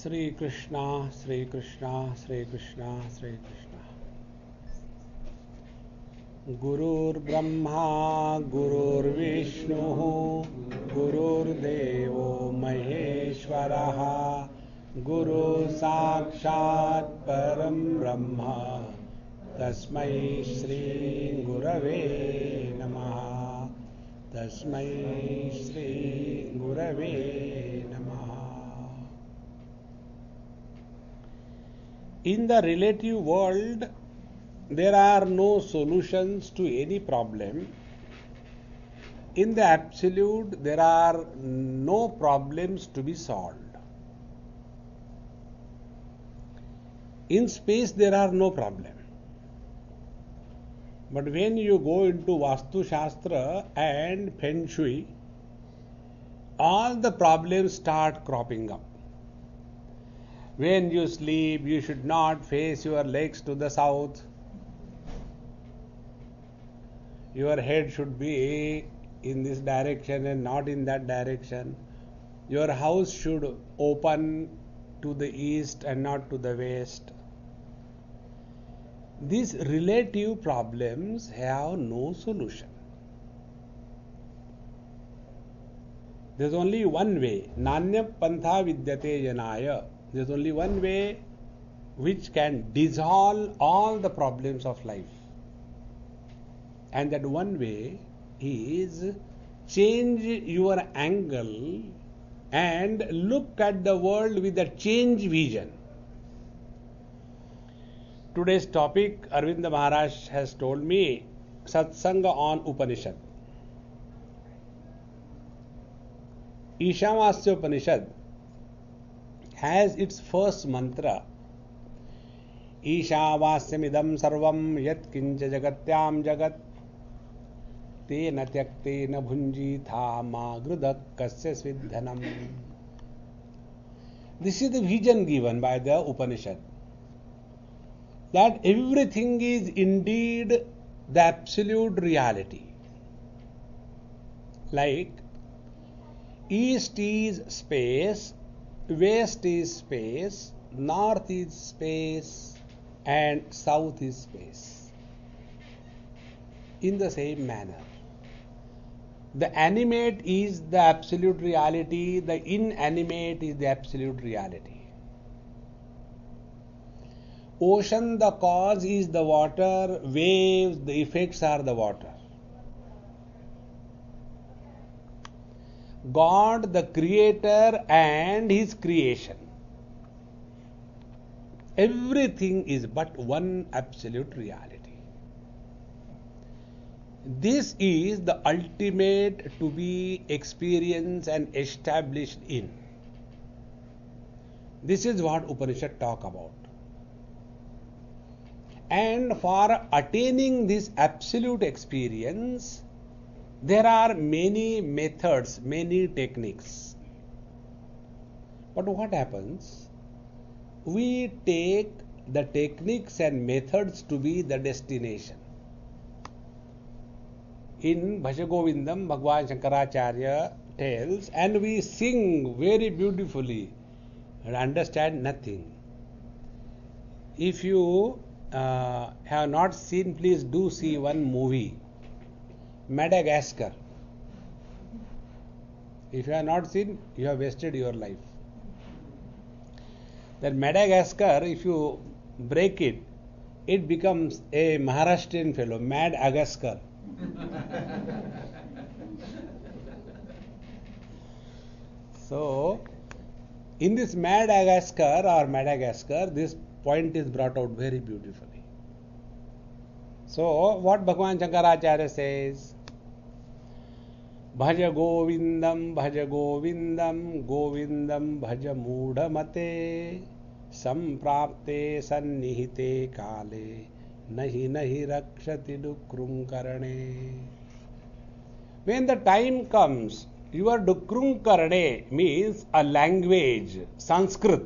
Sri Krishna, Sri Krishna, Sri Krishna, Sri Krishna. Gurur Brahma, Gurur Vishnu, Gurur Devo Maheshwaraha, Guru Sakshat Param Brahma, Tasmai Shri Gurave Namaha, Tasmai Shri Gurave Namaha. In the relative world, there are no solutions to any problem. In the absolute, there are no problems to be solved. In space, there are no problem. But when you go into Vastu Shastra and Feng Shui, all the problems start cropping up. When you sleep, you should not face your legs to the south. Your head should be in this direction and not in that direction. Your house should open to the east and not to the west. These relative problems have no solution. There is only one way. Nanya pantha vidyate janaya. There is only one way which can dissolve all the problems of life. And that one way is change your angle and look at the world with a change vision. Today's topic, Arvind Maharaj has told me, Satsang on Upanishad. Ishavasya Upanishad has its first mantra, Ishavasyamidam sarvam yat kincha jagatyam jagat tena tyaktena bhunjitha ma grudak kasya svidhanam. This is the vision given by the Upanishad, that everything is indeed the absolute reality. Like east is space, west is space, north is space, and south is space. In the same manner, the animate is the absolute reality, the inanimate is the absolute reality. Ocean, the cause is the water, waves, the effects are the water. God, the creator, and his creation. Everything is but one absolute reality. This is the ultimate to be experienced and established in. This is what Upanishad talk about. And for attaining this absolute experience, there are many methods, many techniques. But what happens? We take the techniques and methods to be the destination. In Bhajagovindam, Bhagwan Shankaracharya tells, and we sing very beautifully and understand nothing. If you have not seen, please do see one movie, Madagascar. If you have not seen, you have wasted your life. That Madagascar, if you break it, it becomes a Maharashtrian fellow, Madagascar. So, in this Madagascar, this point is brought out very beautifully. So, what Bhagwan Shankaracharya says, Bhaja Govindam, Govindam Bhaja Mudhamate, Samprapte Sannihite Kale, Nahi Rakshati Dukrum Karane. When the time comes, your Dukrum Karane means a language, Sanskrit,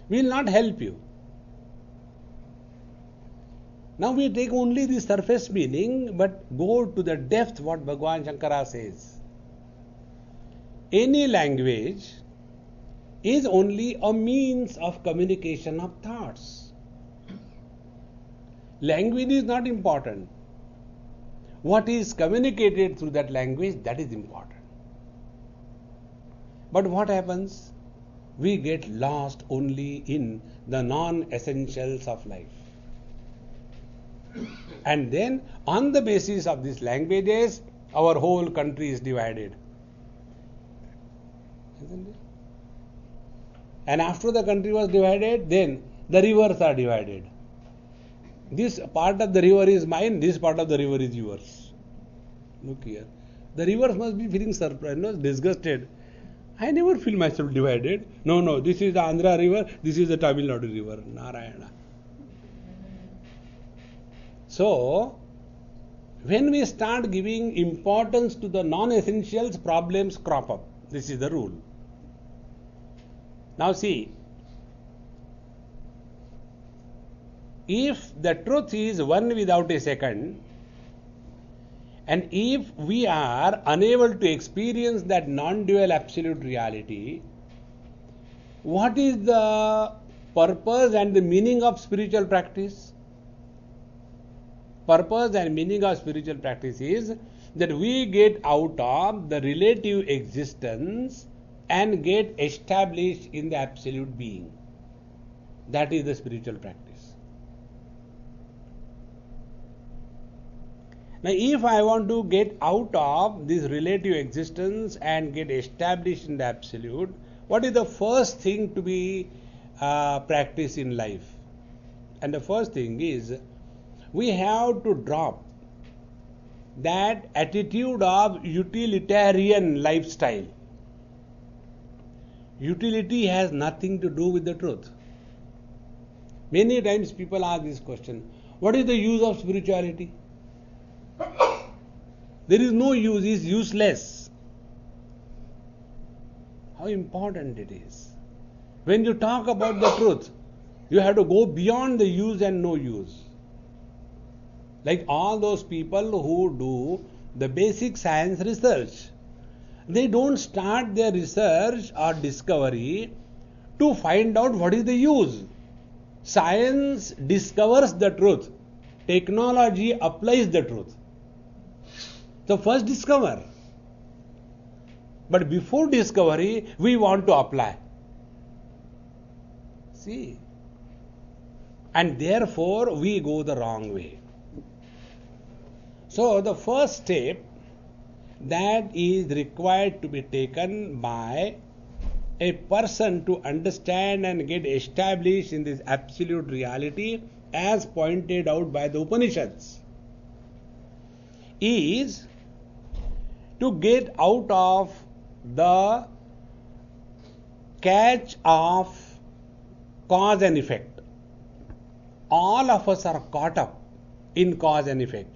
will not help you. Now we take only the surface meaning, but go to the depth what Bhagwan Shankara says. Any language is only a means of communication of thoughts. Language is not important. What is communicated through that language, that is important. But what happens? We get lost only in the non-essentials of life. And then, on the basis of these languages, our whole country is divided. Isn't it? And after the country was divided, then the rivers are divided. This part of the river is mine, this part of the river is yours. Look here. The rivers must be feeling surprised, disgusted. I never feel myself divided. No, this is the Andhra river, this is the Tamil Nadu river. Narayana. So, when we start giving importance to the non-essentials, problems crop up. This is the rule. Now see, if the truth is one without a second, and if we are unable to experience that non-dual absolute reality, what is the purpose and the meaning of spiritual practice? Purpose and meaning of spiritual practice is that we get out of the relative existence and get established in the absolute being. That is the spiritual practice. Now, if I want to get out of this relative existence and get established in the absolute, what is the first thing to be practiced in life? And the first thing is, we have to drop that attitude of utilitarian lifestyle. Utility has nothing to do with the truth. Many times people ask this question, what is the use of spirituality? There is no use, it is useless. How important it is. When you talk about the truth, you have to go beyond the use and no use. Like all those people who do the basic science research, they don't start their research or discovery to find out what is the use. Science discovers the truth. Technology applies the truth. So first discover. But before discovery, we want to apply. See? And therefore, we go the wrong way. So the first step that is required to be taken by a person to understand and get established in this absolute reality, as pointed out by the Upanishads, is to get out of the catch of cause and effect. All of us are caught up in cause and effect.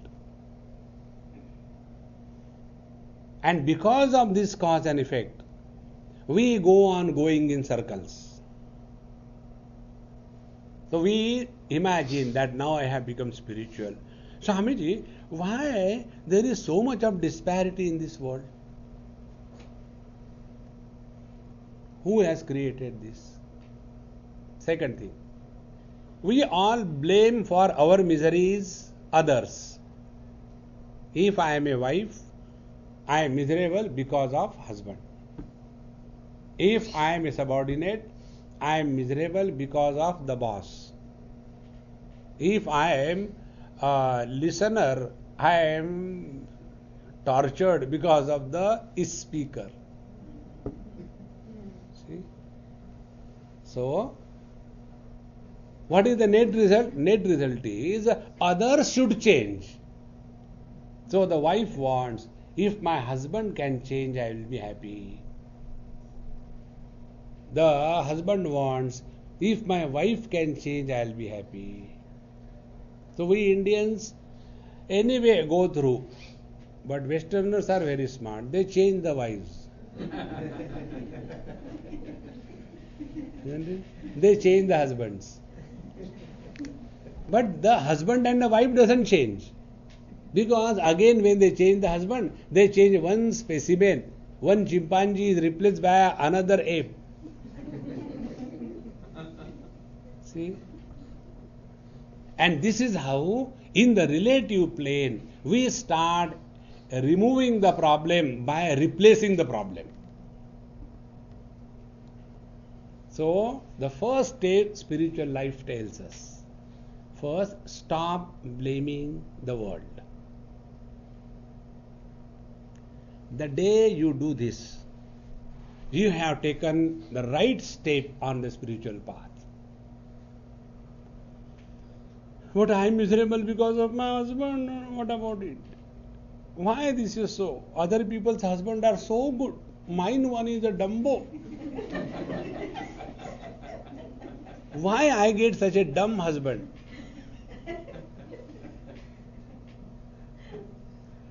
And because of this cause and effect, we go on going in circles. So we imagine that now I have become spiritual. Swamiji, why there is so much of disparity in this world? Who has created this? Second thing, we all blame for our miseries others. If I am a wife, I am miserable because of husband. If I am a subordinate, I am miserable because of the boss. If I am a listener, I am tortured because of the speaker. See? So, what is the net result? Net result is others should change. So the wife wants, if my husband can change, I will be happy. The husband wants, if my wife can change, I will be happy. So we Indians anyway go through. But Westerners are very smart. They change the wives. They change the husbands. But the husband and the wife doesn't change. Because again when they change the husband, they change one specimen. One chimpanzee is replaced by another ape. See? And this is how, in the relative plane, we start removing the problem by replacing the problem. So, the first stage spiritual life tells us, first, stop blaming the world. The day you do this, you have taken the right step on the spiritual path. But I am miserable because of my husband. What about it? Why this is so? Other people's husbands are so good. Mine one is a Dumbo. Why I get such a dumb husband?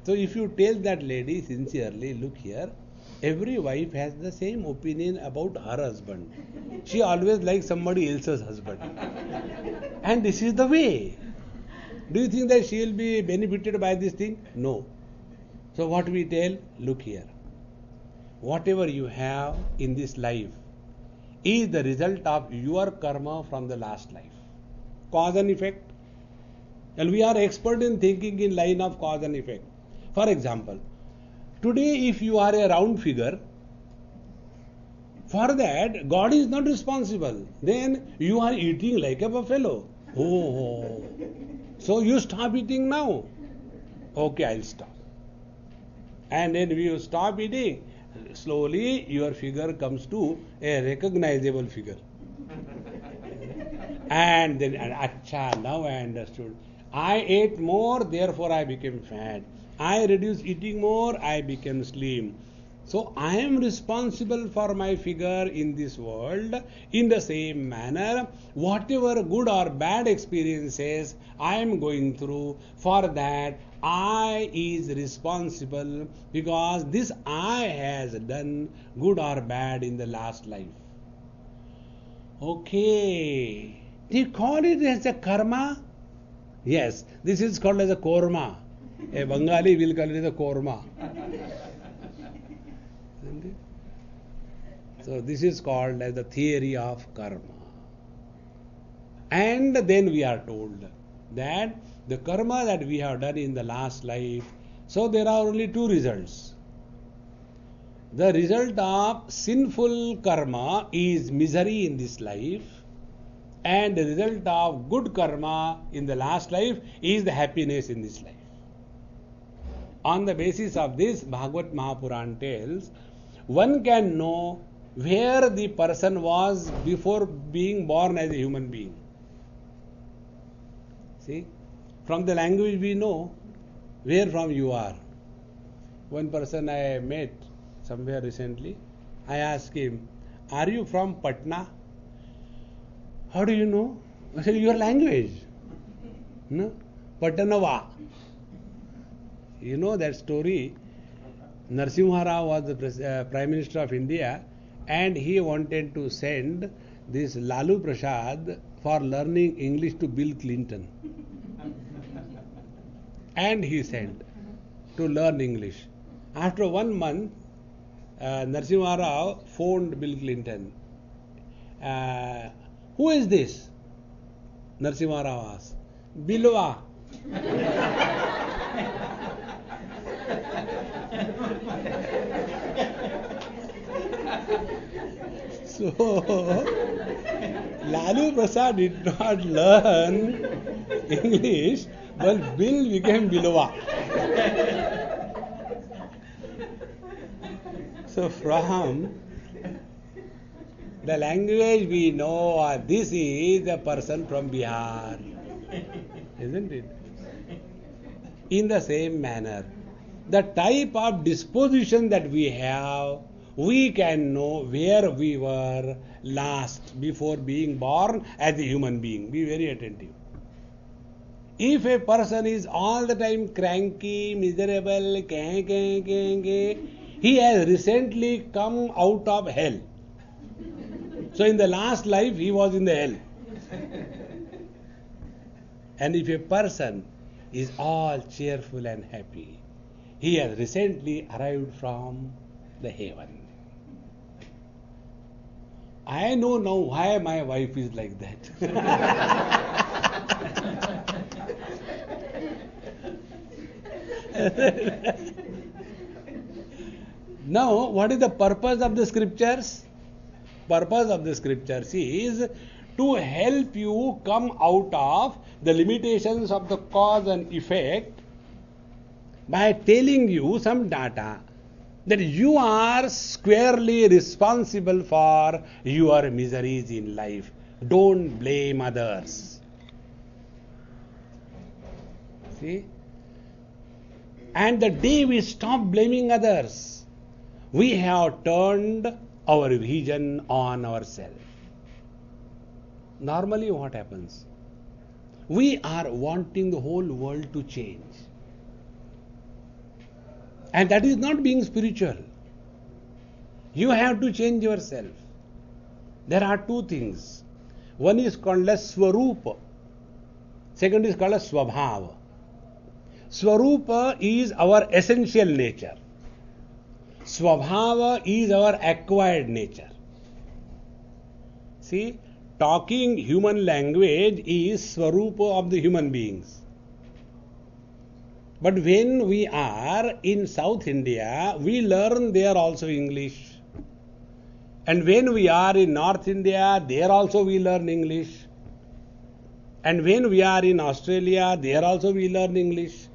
So if you tell that lady sincerely, look here, every wife has the same opinion about her husband. She always likes somebody else's husband. And this is the way. Do you think that she will be benefited by this thing? No. So what we tell? Look here. Whatever you have in this life is the result of your karma from the last life. Cause and effect. And we are expert in thinking in line of cause and effect. For example, today if you are a round figure, for that God is not responsible. Then you are eating like a buffalo. Oh. So you stop eating now. Okay, I'll stop. And then when you stop eating, slowly your figure comes to a recognizable figure. And then, acha, now I understood. I ate more, therefore I became fat. I reduced eating more, I became slim. So I am responsible for my figure in this world. In the same manner, whatever good or bad experiences I am going through, for that I is responsible, because this I has done good or bad in the last life. Okay. Do you call it as a karma? Yes, this is called as a korma. A Bengali will call it as a korma. So this is called as the theory of karma. And then we are told that the karma that we have done in the last life, so there are only two results. The result of sinful karma is misery in this life, and the result of good karma in the last life is the happiness in this life. On the basis of this, Bhagavad Mahapuran tells, one can know where the person was before being born as a human being. See, from the language we know where from you are. One person I met somewhere recently, I asked him, are you from Patna? How do you know? I said, your language. No? Patanava. You know that story? Narasimha Rao was the Prime Minister of India, and he wanted to send this Lalu Prasad for learning English to Bill Clinton. And he sent to learn English. After 1 month, Narasimha Rao phoned Bill Clinton. Who is this? Narasimha Rao asked. Bilwa. So, Lalu Prasad did not learn English, but Bill became Bilwa. So, from the language we know, this is a person from Bihar. Isn't it? In the same manner, the type of disposition that we have, we can know where we were last before being born as a human being. Be very attentive. If a person is all the time cranky, miserable, he has recently come out of hell. So in the last life he was in the hell. And if a person is all cheerful and happy, he has recently arrived from the heaven. I know now why my wife is like that. Now, what is the purpose of the scriptures? Purpose of the scriptures is to help you come out of the limitations of the cause and effect by telling you some data that you are squarely responsible for your miseries in life. Don't blame others. See? And the day we stop blaming others, we have turned our vision on ourselves. Normally, what happens? We are wanting the whole world to change. And that is not being spiritual. You have to change yourself. There are two things. One is called as Swarupa. Second is called as Swabhava. Swarupa is our essential nature. Swabhava is our acquired nature. See, talking human language is Swarupa of the human beings. But when we are in South India, we learn there also English. And when we are in North India, there also we learn English. And when we are in Australia, there also we learn English.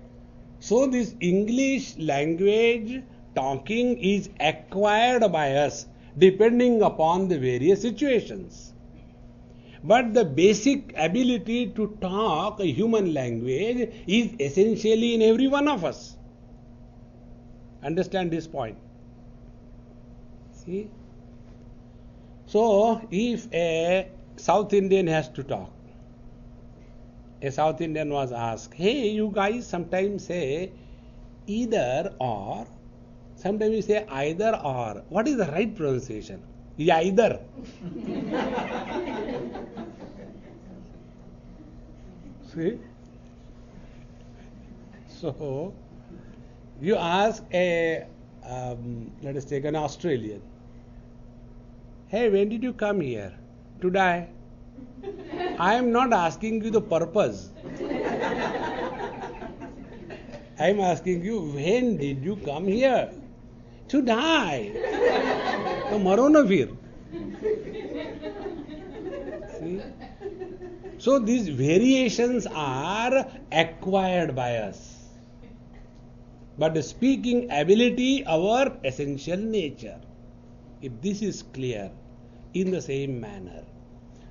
So this English language talking is acquired by us depending upon the various situations. But the basic ability to talk a human language is essentially in every one of us. Understand this point? See? So, if a South Indian has to talk, a South Indian was asked, hey, you guys sometimes say either or, sometimes you say either or. What is the right pronunciation? Either. See? So, you ask a, let us take an Australian. Hey, when did you come here? To die. I am not asking you the purpose. I am asking you, when did you come here? To die. To maro na phir. See? So these variations are acquired by us. But the speaking ability, our essential nature. If this is clear, in the same manner,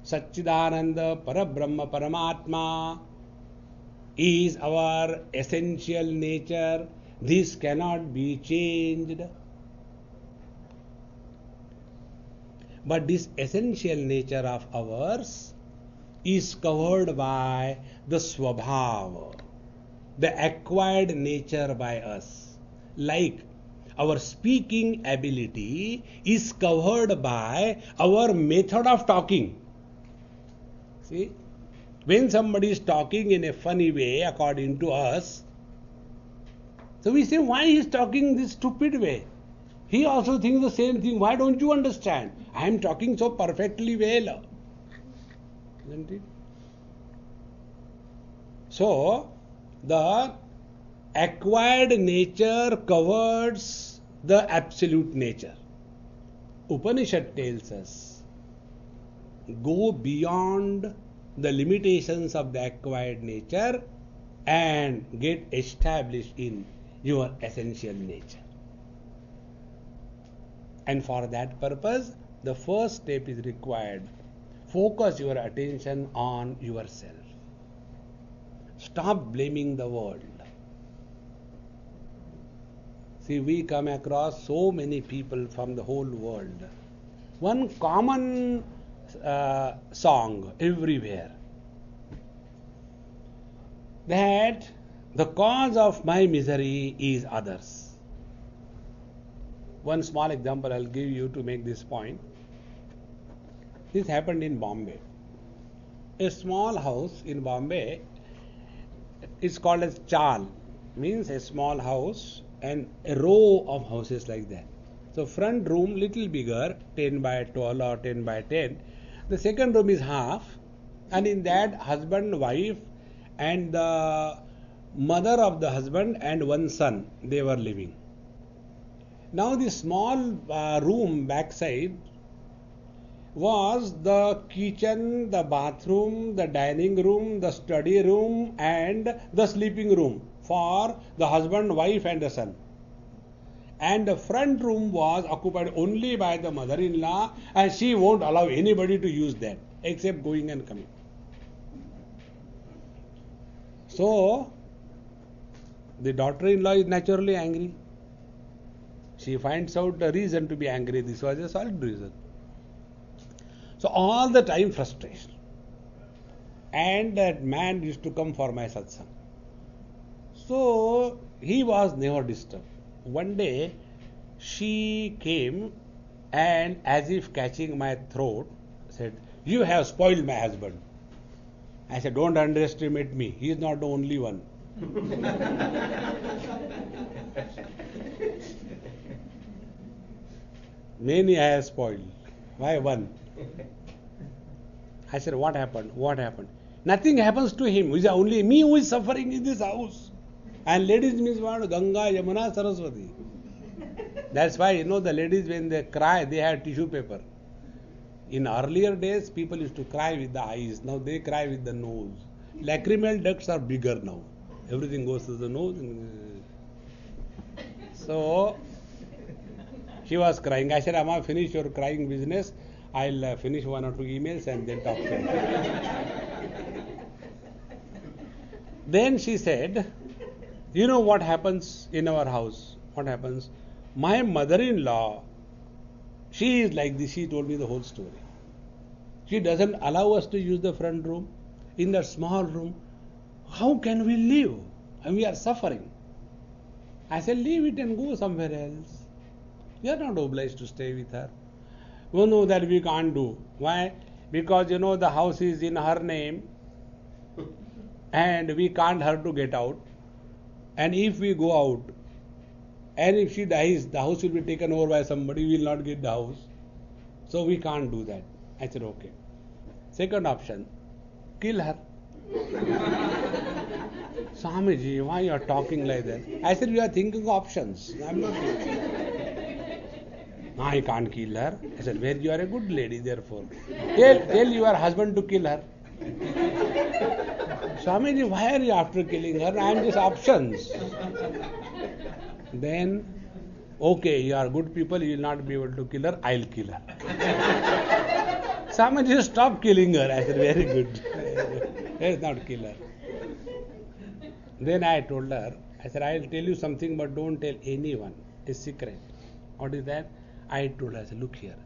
Satchidananda Parabrahma Paramatma is our essential nature. This cannot be changed. But this essential nature of ours is covered by the Swabhava, the acquired nature by us. Like our speaking ability is covered by our method of talking. See, when somebody is talking in a funny way according to us, so we say, why he is talking this stupid way? He also thinks the same thing. Why don't you understand? I am talking so perfectly well. Isn't it? So, the acquired nature covers the absolute nature. Upanishad tells us, go beyond the limitations of the acquired nature and get established in your essential nature. And for that purpose, the first step is required. Focus your attention on yourself. Stop blaming the world. See, we come across so many people from the whole world. One common song everywhere, that the cause of my misery is others. One small example I'll give you to make this point. This happened in Bombay. A small house in Bombay, it's called as chal, means a small house and a row of houses like that. So front room little bigger, 10 by 12 or 10 by 10. The second room is half, and in that husband, wife, and the mother of the husband and one son, they were living. Now the small room backside was the kitchen, the bathroom, the dining room, the study room, and the sleeping room for the husband, wife, and the son. And the front room was occupied only by the mother-in-law, and she won't allow anybody to use that except going and coming. So the daughter-in-law is naturally angry. She finds out a reason to be angry. This was a solid reason. So all the time frustration. And that man used to come for my satsang. So he was never disturbed. One day she came and, as if catching my throat, said, "You have spoiled my husband." I said, "Don't underestimate me. He is not the only one." Many I have spoiled. Why one? I said, "What happened? What happened?" Nothing happens to him. It is only me who is suffering in this house. And ladies means what? Ganga, Yamuna, Saraswati. That's why, the ladies, when they cry, they have tissue paper. In earlier days, people used to cry with the eyes. Now they cry with the nose. Lacrimal ducts are bigger now. Everything goes to the nose. So she was crying. I said, "Amma, finish your crying business. I'll finish 1 or 2 emails and then talk to you." Then she said, "You know what happens in our house? What happens? My mother-in-law, she is like this." She told me the whole story. She doesn't allow us to use the front room. In that small room, how can we live? And we are suffering. I said, "Leave it and go somewhere else. You are not obliged to stay with her." "Oh no, that we can't do." Why? Because the house is in her name and we can't her to get out. And if we go out and if she dies, the house will be taken over by somebody, we will not get the house. So we can't do that. I said, "Okay." Second option, kill her. "Swamiji, why you are talking like that?" I said, "We are thinking options. I am not thinking." "No, I can't kill her." I said, "Well, you are a good lady, therefore. Tell your husband to kill her." "Swamiji, why are you after killing her? I am just options." Then, "Okay, you are good people, you will not be able to kill her, I'll kill her." "Swamiji, stop killing her." I said, "Very good. Let's not kill her." Then I told her, I said, "I'll tell you something, but don't tell anyone. It's secret." "What is that?" I told her, I said, "Look here.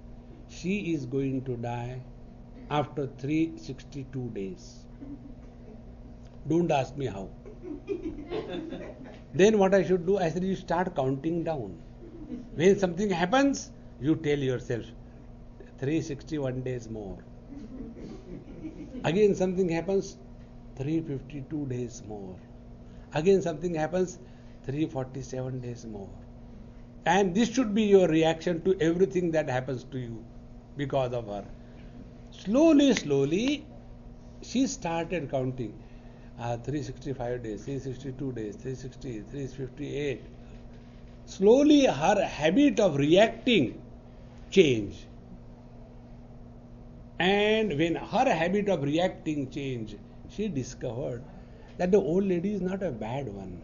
She is going to die after 362 days. Don't ask me how." Then what I should do? I said, "You start counting down. When something happens, you tell yourself, 361 days more. Again something happens, 352 days more. Again something happens, 347 days more." And this should be your reaction to everything that happens to you because of her. Slowly, she started counting. 365 days, 362 days, 360, 358. Slowly her habit of reacting changed. And when her habit of reacting changed, she discovered that the old lady is not a bad one.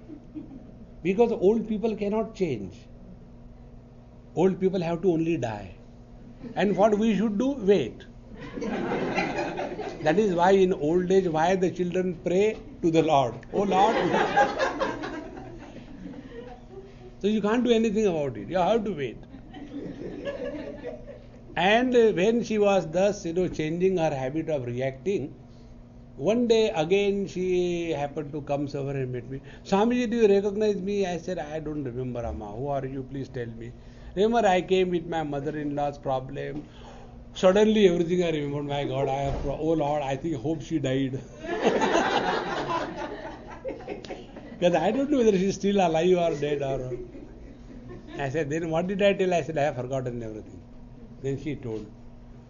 Because old people cannot change. Old people have to only die. And what we should do? Wait. That is why in old age, why the children pray to the Lord. "Oh Lord." So you can't do anything about it. You have to wait. And when she was thus, changing her habit of reacting, one day again she happened to come over and meet me. "Swamiji, do you recognize me?" I said, "I don't remember, Amma. Who are you? Please tell me." "Remember, I came with my mother-in-law's problem." Suddenly everything I remembered. My God, oh Lord, I hope she died. Because I don't know whether she's still alive or dead or. I said, then what did I tell? I said, I have forgotten everything. Then she told.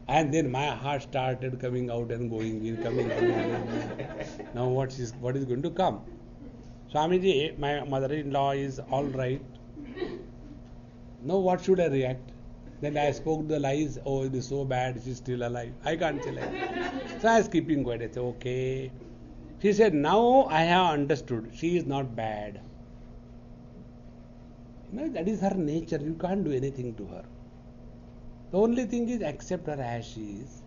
And then my heart started coming out and going in, coming out and going. Now what is going to come? Swamiji, my mother-in-law is all right. Now what should I react? Then I spoke the lies. Oh, it is so bad. She's still alive. I can't say like that. So I was keeping quiet. I said, okay. She said, now I have understood. She is not bad. No, that is her nature. You can't do anything to her. The only thing is accept her as she is.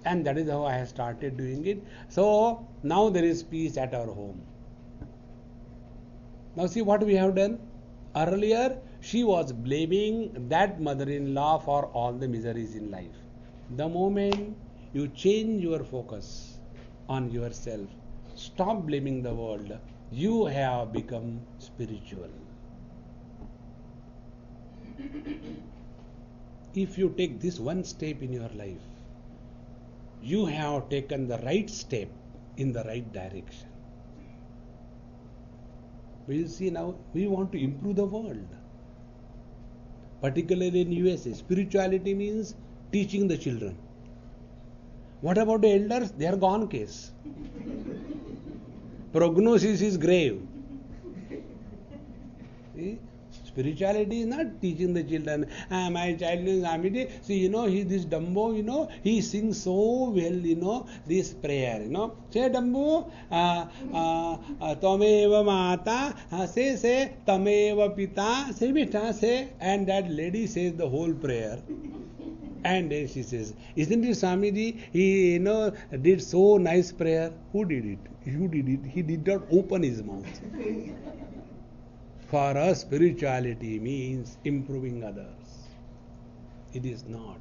And that is how I have started doing it. So now there is peace at our home. Now see what we have done. Earlier, she was blaming that mother-in-law for all the miseries in life. The moment you change your focus on yourself, stop blaming the world, you have become spiritual. If you take this one step in your life, you have taken the right step in the right direction. We see now, we want to improve the world. Particularly in USA, spirituality means teaching the children. What about the elders? They are gone case. Prognosis is grave. See? Spirituality is not teaching the children. My child is Amity. See, he this Dumbo, he sings so well, this prayer, Say Dumbo, Tameva Mata, say, Tameva Pita, say Bita, say, and that lady says the whole prayer. And then she says, isn't it Swamiji? He, did so nice prayer. Who did it? You did it. He did not open his mouth. For us, spirituality means improving others. It is not.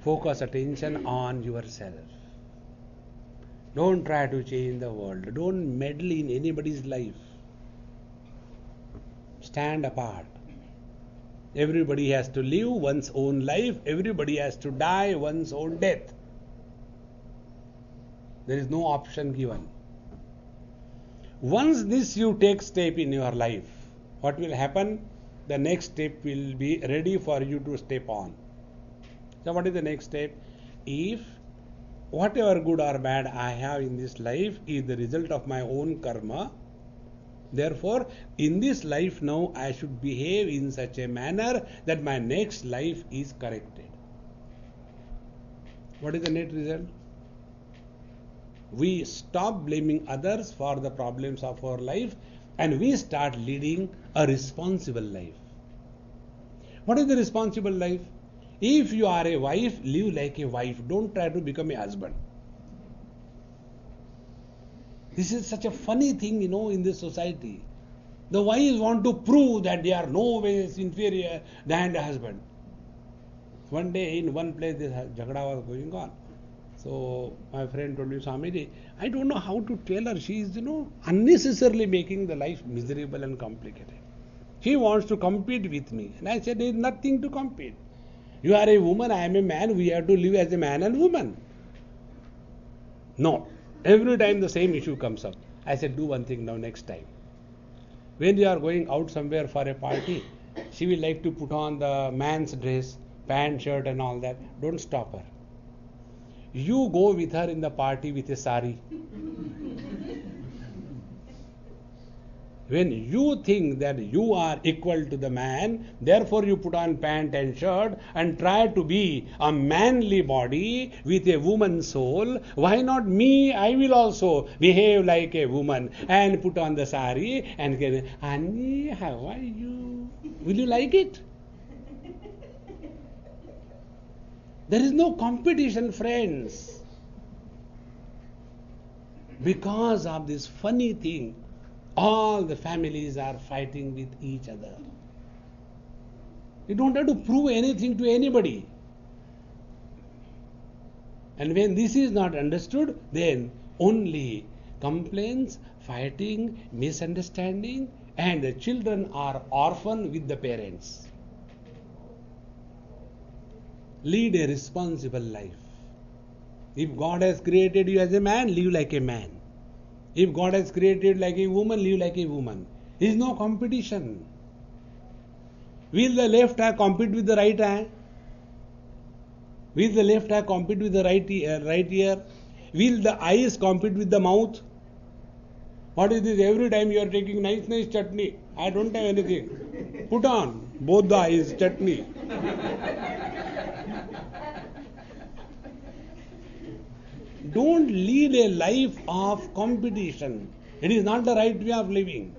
Focus attention on yourself. Don't try to change the world. Don't meddle in anybody's life. Stand apart. Everybody has to live one's own life. Everybody has to die one's own death. There is no option given. Once this you take step in your life, what will happen? The next step will be ready for you to step on. So what is the next step? If whatever good or bad I have in this life is the result of my own karma, therefore in this life now I should behave in such a manner that my next life is corrected. What is the net result? We stop blaming others for the problems of our life and we start leading a responsible life. What is the responsible life? If you are a wife, live like a wife. Don't try to become a husband. This is such a funny thing, in this society. The wives want to prove that they are no ways inferior than the husband. One day in one place this jagada was going on. So my friend told me, Swamiji, I don't know how to tell her. She is, unnecessarily making the life miserable and complicated. She wants to compete with me. And I said, there is nothing to compete. You are a woman, I am a man. We have to live as a man and woman. No. Every time the same issue comes up. I said, do one thing now next time. When you are going out somewhere for a party, she will like to put on the man's dress, pant, shirt and all that. Don't stop her. You go with her in the party with a sari. When you think that you are equal to the man, therefore you put on pant and shirt and try to be a manly body with a woman's soul. Why not me? I will also behave like a woman and put on the sari and get, Annie, how are you? Will you like it? There is no competition, friends. Because of this funny thing, all the families are fighting with each other. You don't have to prove anything to anybody. And when this is not understood, then only complaints, fighting, misunderstanding, and the children are orphan with the parents. Lead a responsible life. If God has created you as a man, live like a man. If God has created you like a woman, live like a woman. There is no competition. Will the left eye compete with the right eye? Will the left eye compete with the right ear? Will the eyes compete with the mouth? What is this? Every time you are taking nice chutney. I don't have anything. Put on both the eyes chutney. Don't lead a life of competition. It is not the right way of living.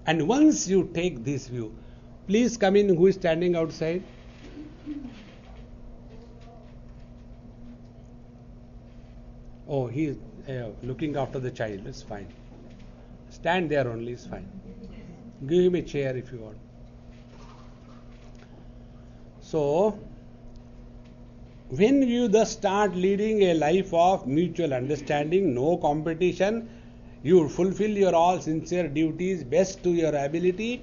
And once you take this view, please come in. Who is standing outside? Oh, he is looking after the child. It's fine. Stand there only. It's fine. Give him a chair if you want. So, when you thus start leading a life of mutual understanding, no competition, you fulfill your all sincere duties best to your ability,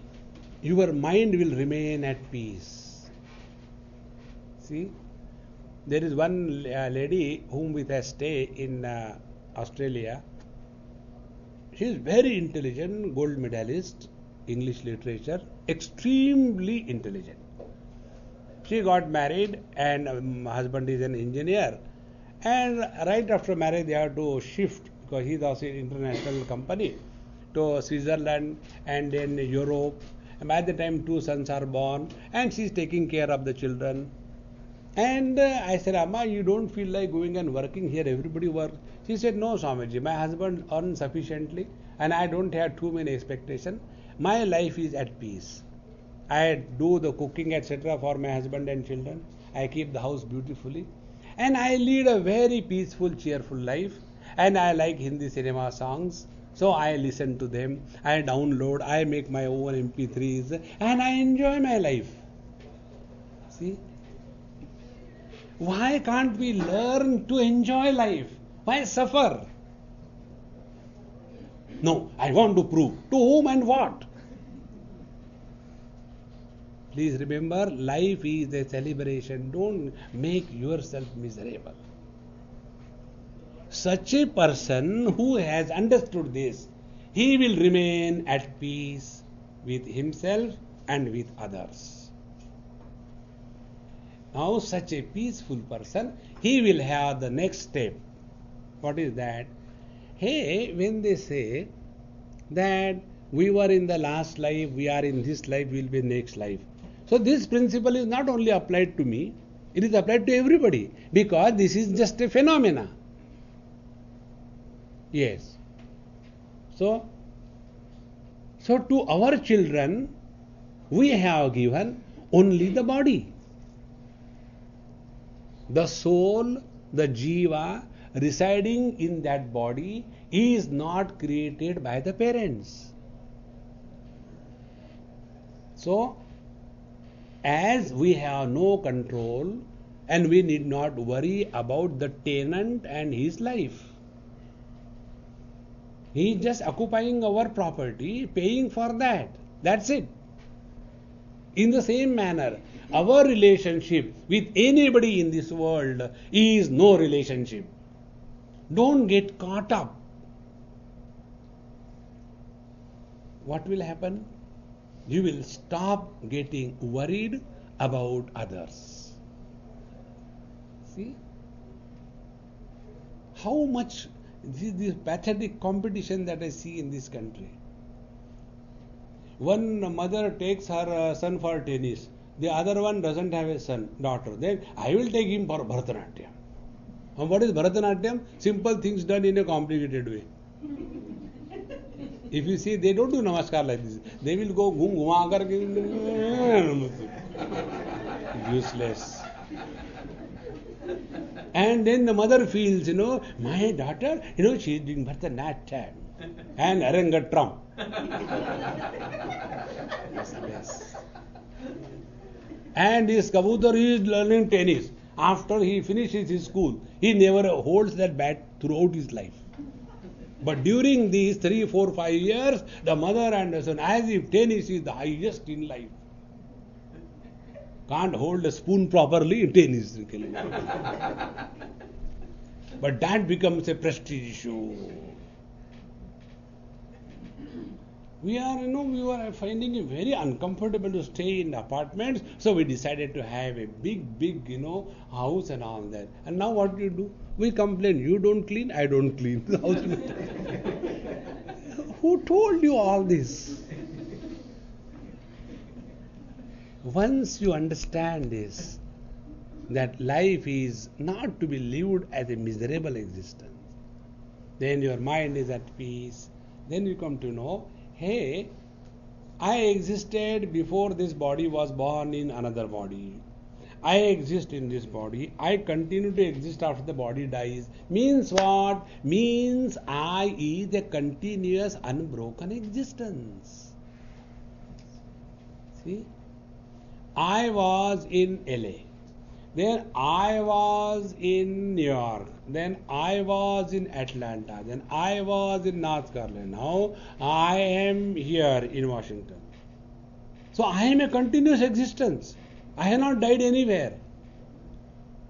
your mind will remain at peace. See, there is one lady whom we stay in Australia. She is very intelligent, gold medalist, English literature, extremely intelligent. She got married and husband is an engineer, and right after marriage they have to shift because he is also an international company to Switzerland and then Europe, and by the time 2 sons are born and she is taking care of the children. And I said, Amma, you don't feel like going and working here, everybody works. She said, no Swamiji, my husband earns sufficiently and I don't have too many expectations. My life is at peace. I do the cooking etc. for my husband and children. I keep the house beautifully. And I lead a very peaceful, cheerful life. And I like Hindi cinema songs. So I listen to them. I download. I make my own MP3s. And I enjoy my life. See? Why can't we learn to enjoy life? Why suffer? No, I want to prove. To whom and what? Please remember, life is a celebration. Don't make yourself miserable. Such a person who has understood this, he will remain at peace with himself and with others. Now, such a peaceful person, he will have the next step. What is that? Hey, when they say that we were in the last life, we are in this life, we will be next life. So this principle is not only applied to me, it is applied to everybody because this is just a phenomena. Yes. So to our children, we have given only the body. The soul, the jiva residing in that body is not created by the parents. So, as we have no control and we need not worry about the tenant and his life. He is just occupying our property, paying for that. That's it. In the same manner, our relationship with anybody in this world is no relationship. Don't get caught up. What will happen? You will stop getting worried about others. See? How much this pathetic competition that I see in this country. One mother takes her son for tennis. The other one doesn't have a daughter. Then I will take him for Bharatanatyam. And what is Bharatanatyam? Simple things done in a complicated way. If you see, they don't do namaskar like this. They will go ghuma karke. Useless. And then the mother feels, my daughter, she is doing Bharatanatyam and Arangatram. Yes. And his kabutar is learning tennis. After he finishes his school, he never holds that bat throughout his life. But during these 3, 4, 5 years, the mother and the son, as if tennis is the highest in life. Can't hold a spoon properly in tennis. But that becomes a prestige issue. We were finding it very uncomfortable to stay in apartments, so we decided to have a big, house and all that. And now what do you do? We complain, you don't clean, I don't clean. The house Who told you all this? Once you understand this, that life is not to be lived as a miserable existence, then your mind is at peace. Then you come to know, hey, I existed before this body was born in another body. I exist in this body. I continue to exist after the body dies. Means what? Means I is a continuous, unbroken existence. See? I was in LA. Then I was in New York. Then I was in Atlanta. Then I was in North Carolina. Now I am here in Washington. So I am a continuous existence. I have not died anywhere.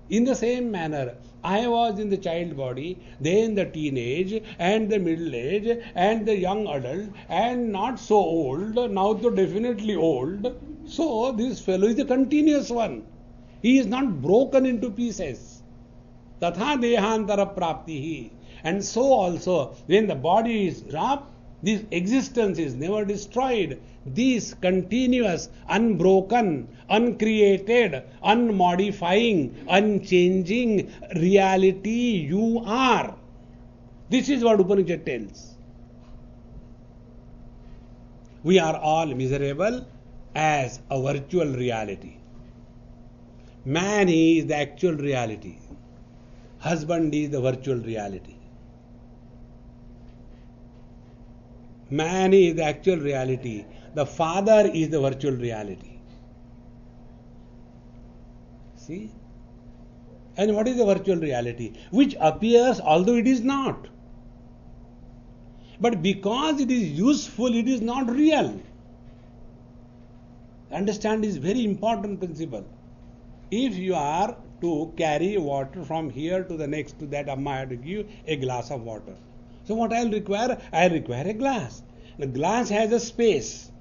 In the same manner, I was in the child body, then the teenage, and the middle age, and the young adult, and not so old, now so definitely old. So this fellow is a continuous one. He is not broken into pieces. Tatha dehantara praptihi. And so also, when the body is dropped, this existence is never destroyed. This continuous, unbroken, uncreated, unmodifying, unchanging reality you are. This is what Upanishad tells. We are all miserable as a virtual reality. Man is the actual reality. Husband is the virtual reality. Man is the actual reality. The father is the virtual reality. See? And what is the virtual reality? Which appears although it is not. But because it is useful, it is not real. Understand this very important principle. If you are to carry water from here to the next to that, Amma, I have to give a glass of water. So what I will require? I require a glass. The glass has a space.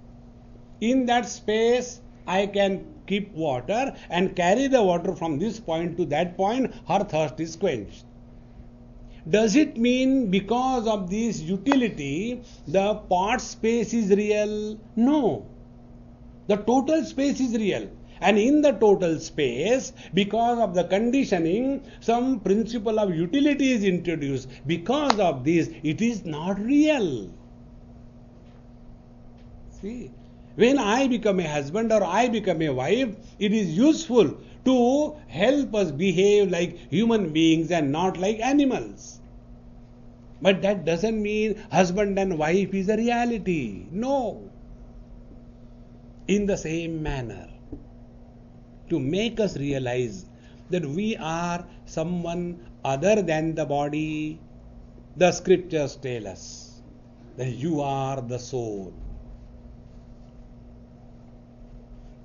In that space, I can keep water and carry the water from this point to that point, her thirst is quenched. Does it mean because of this utility, the pot space is real? No. The total space is real. And in the total space, because of the conditioning, some principle of utility is introduced. Because of this, it is not real. See, when I become a husband or I become a wife, it is useful to help us behave like human beings and not like animals. But that doesn't mean husband and wife is a reality. No. In the same manner, to make us realize that we are someone other than the body, the scriptures tell us that you are the soul.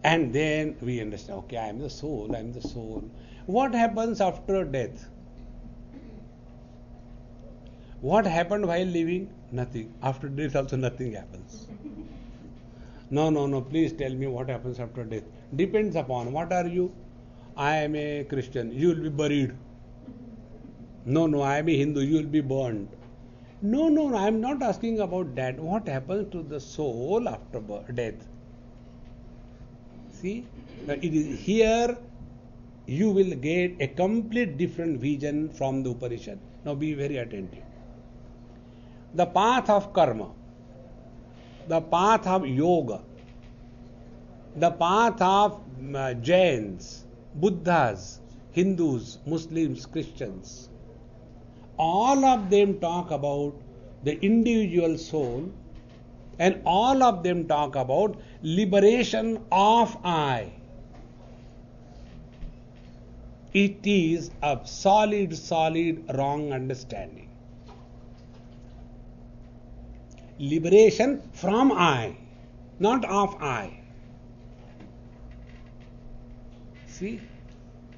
And then we understand, okay, I am the soul, I am the soul. What happens after death? What happened while living? Nothing. After death also nothing happens. No, please tell me what happens after death. Depends upon what are you? I am a Christian, you will be buried. No, I am a Hindu, you will be burned. No, I am not asking about that. What happens to the soul after death? See, it is here you will get a complete different vision from the Upanishad. Now be very attentive. The path of karma, the path of yoga, the path of Jains, Buddhas, Hindus, Muslims, Christians, all of them talk about the individual soul, and all of them talk about liberation of I. It is a solid wrong understanding. Liberation from I, not of I. See,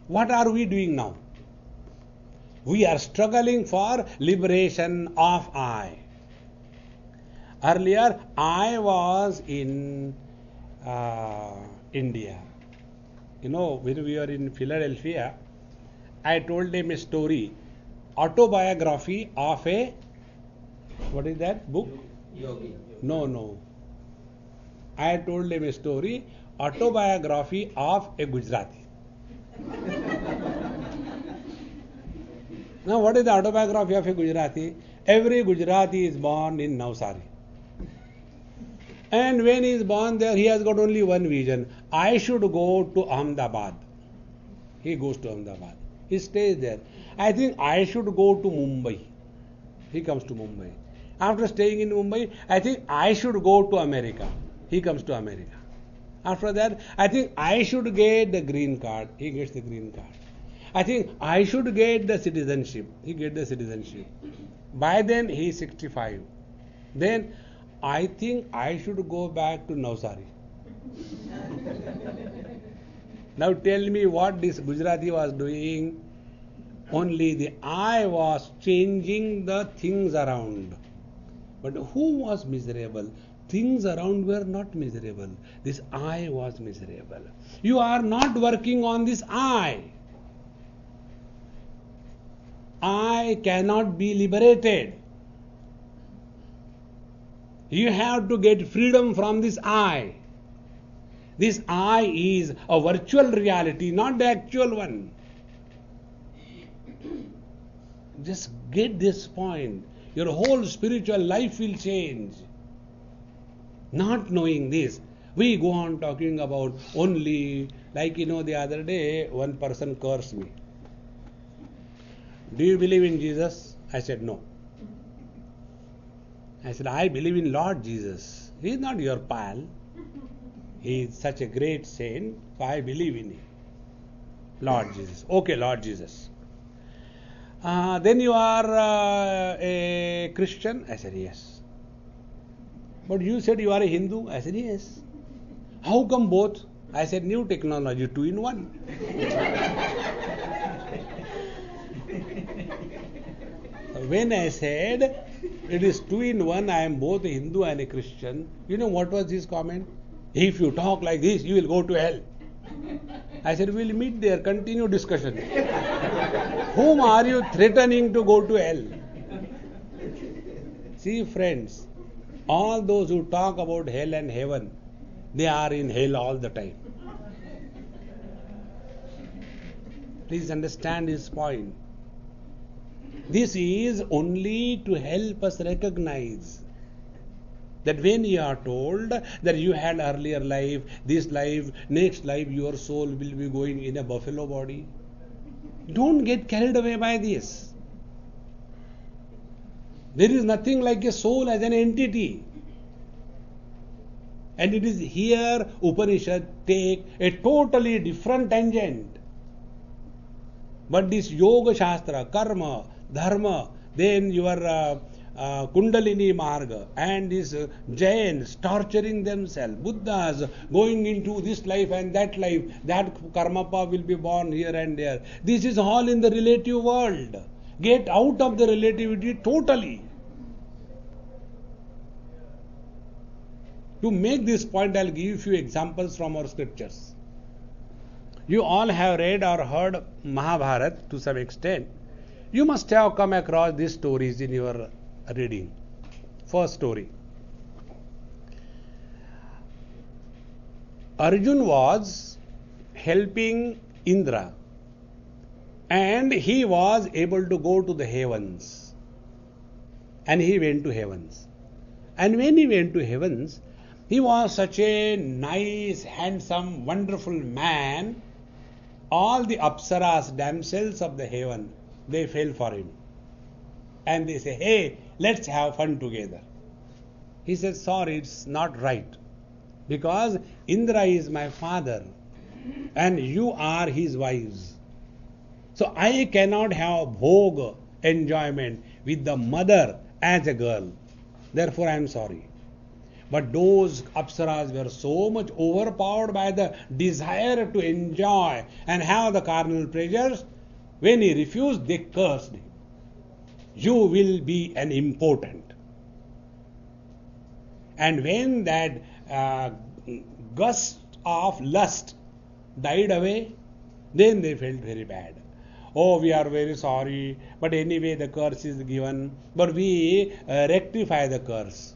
what are we doing now? We are struggling for liberation of I. Earlier, I was in India. When we were in Philadelphia, I told them a story, autobiography of a, what is that book? Yogi. No. I told them a story, autobiography of a Gujarati. Now, what is the autobiography of a Gujarati? Every Gujarati is born in Navsari. And when he is born there, he has got only one vision. I should go to Ahmedabad. He goes to Ahmedabad. He stays there. I think I should go to Mumbai. He comes to Mumbai. After staying in Mumbai, I think I should go to America. He comes to America. After that, I think I should get the green card. He gets the green card. I think I should get the citizenship. He gets the citizenship. By then, he is 65. Then, I think I should go back to Navsari. Now tell me what this Gujarati was doing. Only the I was changing the things around. But who was miserable? Things around were not miserable. This I was miserable. You are not working on this I. I cannot be liberated. You have to get freedom from this I. This I is a virtual reality, not the actual one. Just get this point. Your whole spiritual life will change. Not knowing this, we go on talking about only, like the other day, one person cursed me. Do you believe in Jesus? I said no. I said, I believe in Lord Jesus. He is not your pal. He is such a great saint, so I believe in him. Lord Jesus. Okay, Lord Jesus. Then you are a Christian? I said, yes. But you said you are a Hindu? I said, yes. How come both? I said, new technology, 2 in 1. When I said it is 2 in 1, I am both a Hindu and a Christian, you know what was his comment? If you talk like this, you will go to hell. I said, we'll meet there, continue discussion. Whom are you threatening to go to hell? See, friends, all those who talk about hell and heaven, they are in hell all the time. Please understand his point. This is only to help us recognize that when you are told that you had earlier life, this life, next life, your soul will be going in a buffalo body. Don't get carried away by this. There is nothing like a soul as an entity. And it is here Upanishad take a totally different tangent. But this Yoga Shastra, Karma, Dharma, then your Kundalini Marga, and these Jains torturing themselves, Buddhas going into this life and that Karmapa will be born here and there. This is all in the relative world. Get out of the relativity totally. To make this point, I'll give you a few examples from our scriptures. You all have read or heard Mahabharata to some extent. You must have come across these stories in your reading. First story. Arjun was helping Indra and he was able to go to the heavens. And he went to heavens. And when he went to heavens, he was such a nice, handsome, wonderful man. All the apsaras, damsels of the heaven, they fell for him. And they say, hey, let's have fun together. He said, sorry, it's not right. Because Indra is my father and you are his wives. So I cannot have bhog, enjoyment, with the mother as a girl. Therefore I am sorry. But those apsaras were so much overpowered by the desire to enjoy and have the carnal pleasures. When he refused, they cursed him. You will be an impotent. And when that gust of lust died away, then they felt very bad. Oh, we are very sorry, but anyway the curse is given. But we rectify the curse.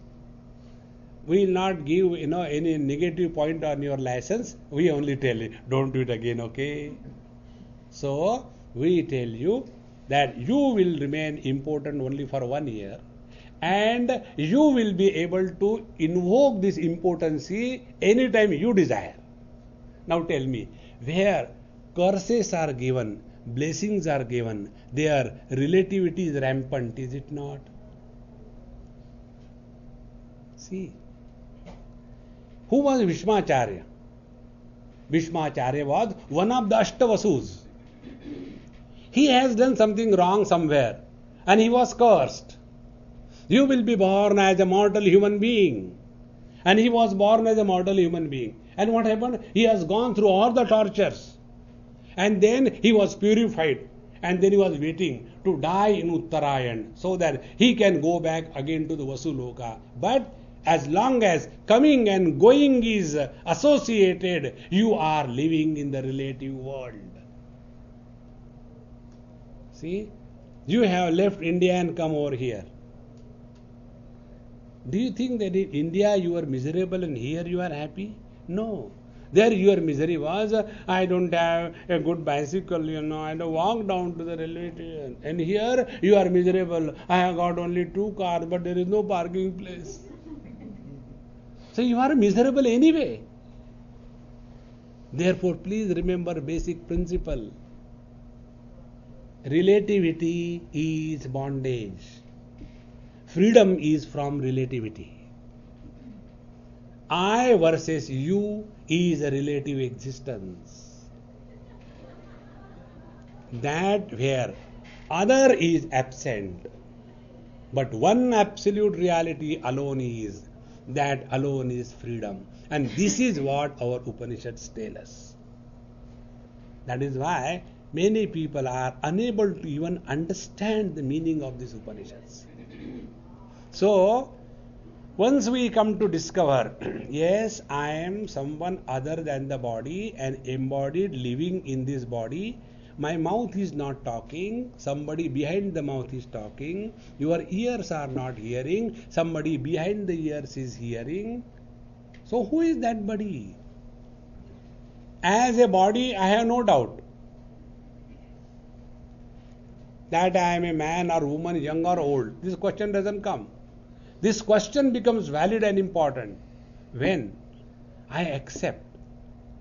We will not give any negative point on your license. We only tell you, don't do it again, okay? So we tell you that you will remain important only for 1 year, and you will be able to invoke this impotency anytime you desire. Now tell me, where curses are given, blessings are given, their relativity is rampant, is it not? See, who was Vishmacharya? Vishmacharya was one of the Ashtavasus. He has done something wrong somewhere and he was cursed. You will be born as a mortal human being. And he was born as a mortal human being. And what happened? He has gone through all the tortures. And then he was purified. And then he was waiting to die in Uttarayan so that he can go back again to the Vasuloka. But as long as coming and going is associated, you are living in the relative world. See, you have left India and come over here. Do you think that in India you are miserable and here you are happy? No. There your misery was, I don't have a good bicycle, I had to walk down to the railway station. And here you are miserable. I have got only 2 cars, but there is no parking place. So you are miserable anyway. Therefore, please remember basic principle. Relativity is bondage. Freedom is from relativity. I versus you is a relative existence. That where other is absent, but one absolute reality alone is, that alone is freedom. And this is what our Upanishads tell us. That is why many people are unable to even understand the meaning of these Upanishads. So, once we come to discover, yes, I am someone other than the body and embodied living in this body. My mouth is not talking, somebody behind the mouth is talking. Your ears are not hearing, somebody behind the ears is hearing. So who is that body? As a body, I have no doubt that I am a man or woman, young or old. This question doesn't come. This question becomes valid and important when I accept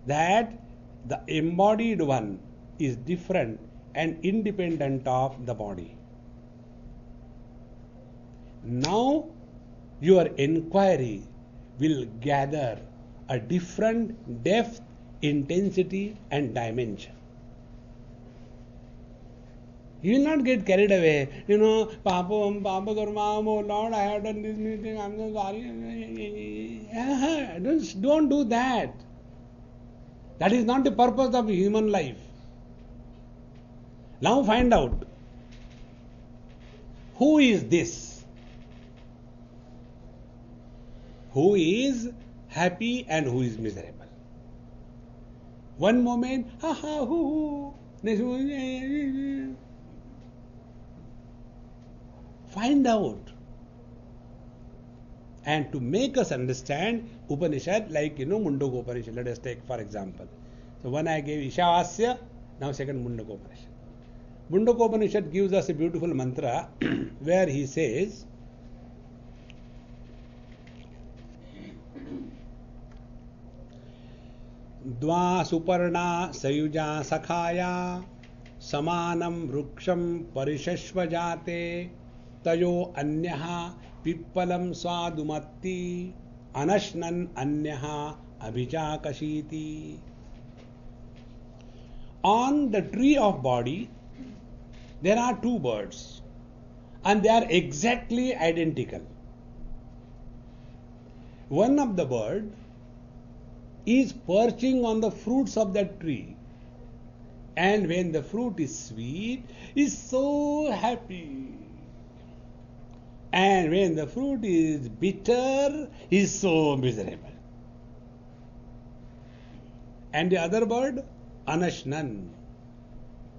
that the embodied one is different and independent of the body. Now your inquiry will gather a different depth, intensity and dimension. You will not get carried away. Papa Karma, oh Lord, I have done this meeting, I'm so sorry. Don't do that. That is not the purpose of human life. Now find out, who is this? Who is happy and who is miserable? One moment, ha ha, hoo, hoo. Find out. And to make us understand Upanishad, like Mundaka Upanishad, let us take for example. So one I gave Ishavasya, now second Mundaka Upanishad. Mundaka Upanishad gives us a beautiful mantra where he says, Dva Suparna Sayuja Sakhaya Samanam Vruksham Parishashvajate Tayo Anyaha Pippalam Swadumatti Anashnan Anyaha Abhijakashiti. On the tree of body, there are 2 birds and they are exactly identical. One of the bird is perching on the fruits of that tree, and when the fruit is sweet, is so happy. And when the fruit is bitter, he is so miserable. And the other bird, Anashnan.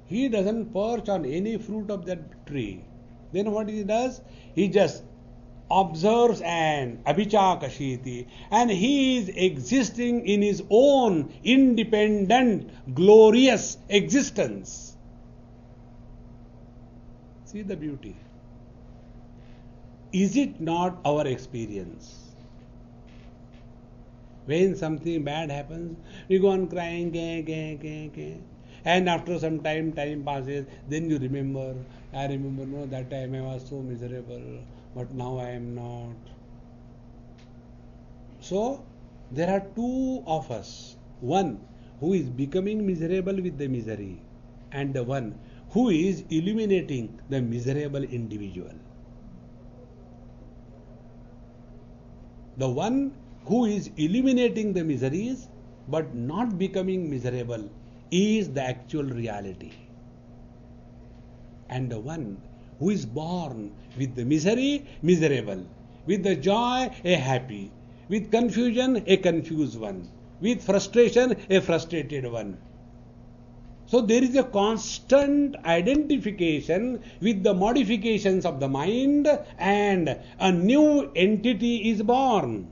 He doesn't perch on any fruit of that tree. Then what he does? He just observes and abhichakashiti, and he is existing in his own independent, glorious existence. See the beauty. Is it not our experience? When something bad happens, we go on crying, and after some time passes, then you remember, I remember, no, that time I was so miserable, but now I am not. So, there are two of us. One who is becoming miserable with the misery, and the one who is illuminating the miserable individual. The one who is eliminating the miseries but not becoming miserable is the actual reality. And the one who is born with the misery, miserable, with the joy, a happy, with confusion, a confused one, with frustration, a frustrated one. So there is a constant identification with the modifications of the mind, and a new entity is born.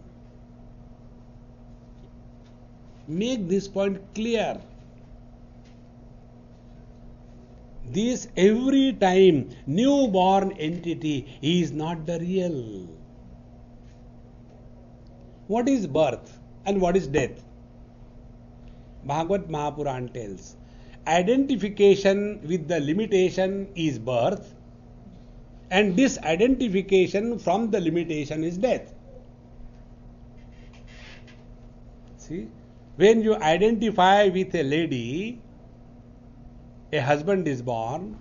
Make this point clear. This every time newborn entity is not the real. What is birth and what is death? Bhagavad Mahapuran tells, identification with the limitation is birth, and disidentification from the limitation is death. See, when you identify with a lady, a husband is born.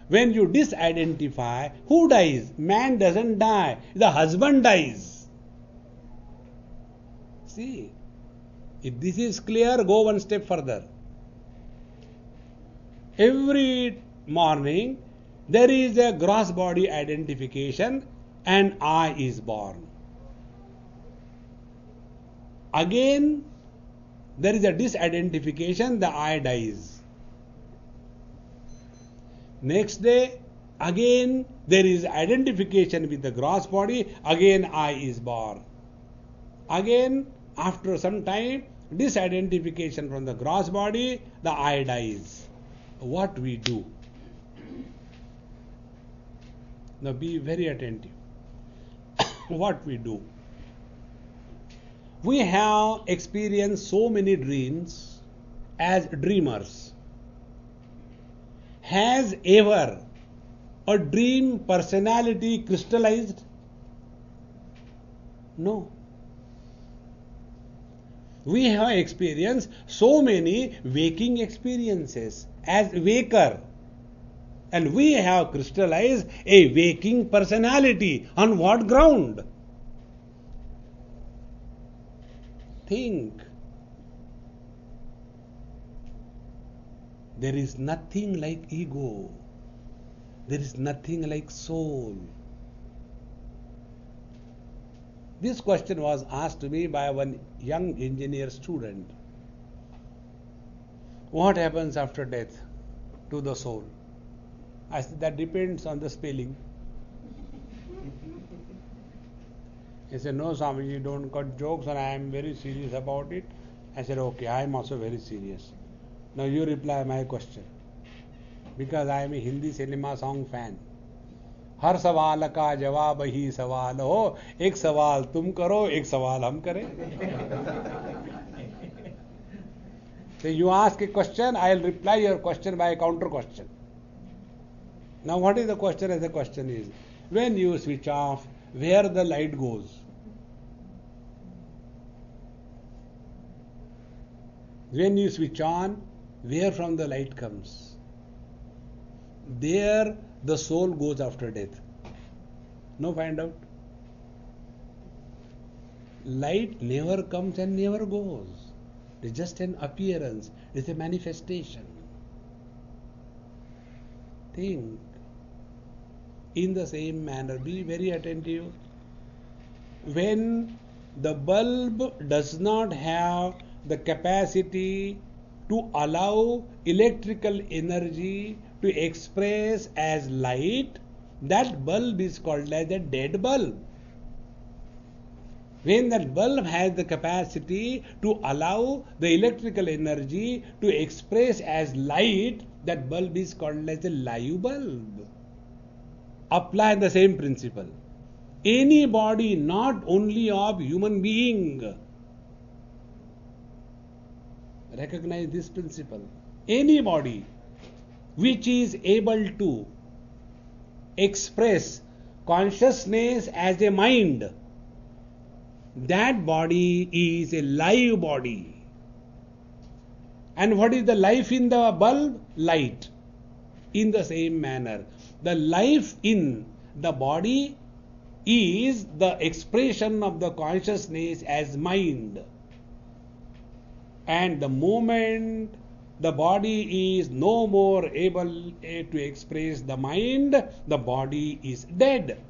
When you disidentify, who dies? Man doesn't die, the husband dies. See, if this is clear, go one step further. Every morning there is a gross body identification, and I is born. Again there is a disidentification, the I dies. Next day again there is identification with the gross body, again I is born. Again after some time disidentification from the gross body, the I dies. What we do? Now be very attentive. What we do? We have experienced so many dreams as dreamers. Has ever a dream personality crystallized? No. We have experienced so many waking experiences as waker, and we have crystallized a waking personality. On what ground? Think. There is nothing like ego. There is nothing like soul. This question was asked to me by one young engineer student. What happens after death to the soul? I said, that depends on the spelling. He said, no, Swamiji, don't cut jokes, and I am very serious about it. I said, okay, I am also very serious. Now you reply my question. Because I am a Hindi cinema song fan. हर सवाल का जवाब ही सवाल हो, एक सवाल तुम करो, एक सवाल हम करें. So you ask a question, I will reply your question by a counter question. Now what is the question? As the question is, when you switch off, where the light goes? When you switch on, where from the light comes? There the soul goes after death. Now find out. Light never comes and never goes. It is just an appearance. It is a manifestation. Think. In the same manner, be very attentive. When the bulb does not have the capacity to allow electrical energy to express as light, that bulb is called as a dead bulb. When that bulb has the capacity to allow the electrical energy to express as light, that bulb is called as a live bulb. Apply the same principle. Any body, not only of human being, recognize this principle. Any body which is able to express consciousness as a mind, that body is a live body. And what is the life in the bulb? Light. In the same manner, the life in the body is the expression of the consciousness as mind. And the moment the body is no more able to express the mind, the body is dead.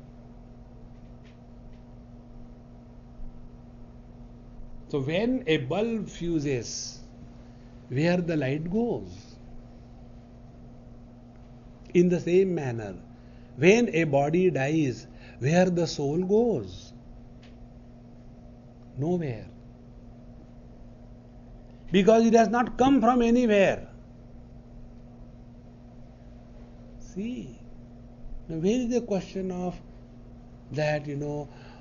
So when a bulb fuses, where the light goes? In the same manner, when a body dies, where the soul goes? Nowhere. Because it has not come from anywhere. See, now where is the question of that,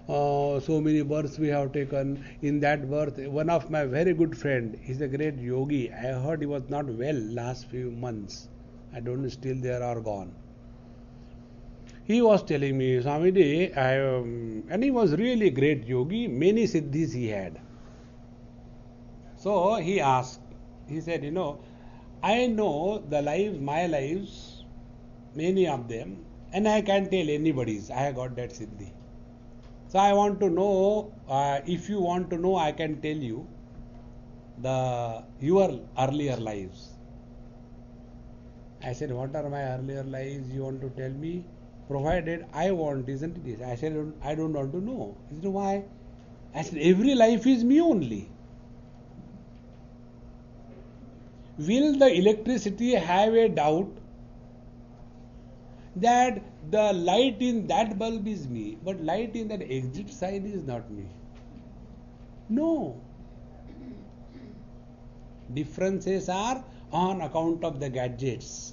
so many births we have taken. In that birth, one of my very good friend, he's a great yogi. I heard he was not well last few months. I don't know still there or gone. He was telling me, Swamiji, and he was really great yogi, many siddhis he had. So he asked, he said, I know the lives, my lives, many of them, and I can tell anybody's, I have got that siddhi. So I want to know, if you want to know, I can tell you your earlier lives. I said, what are my earlier lives you want to tell me? Provided I want, isn't it? I said, I don't want to know. He said, why? I said, every life is me only. Will the electricity have a doubt that the light in that bulb is me, but light in that exit side is not me? No. Differences are on account of the gadgets.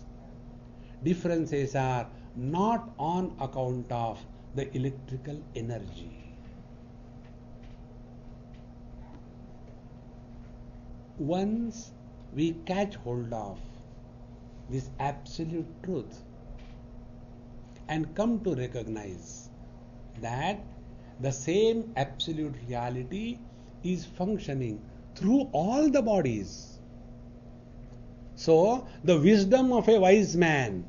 Differences are not on account of the electrical energy. Once we catch hold of this absolute truth and come to recognize that the same absolute reality is functioning through all the bodies. So, the wisdom of a wise man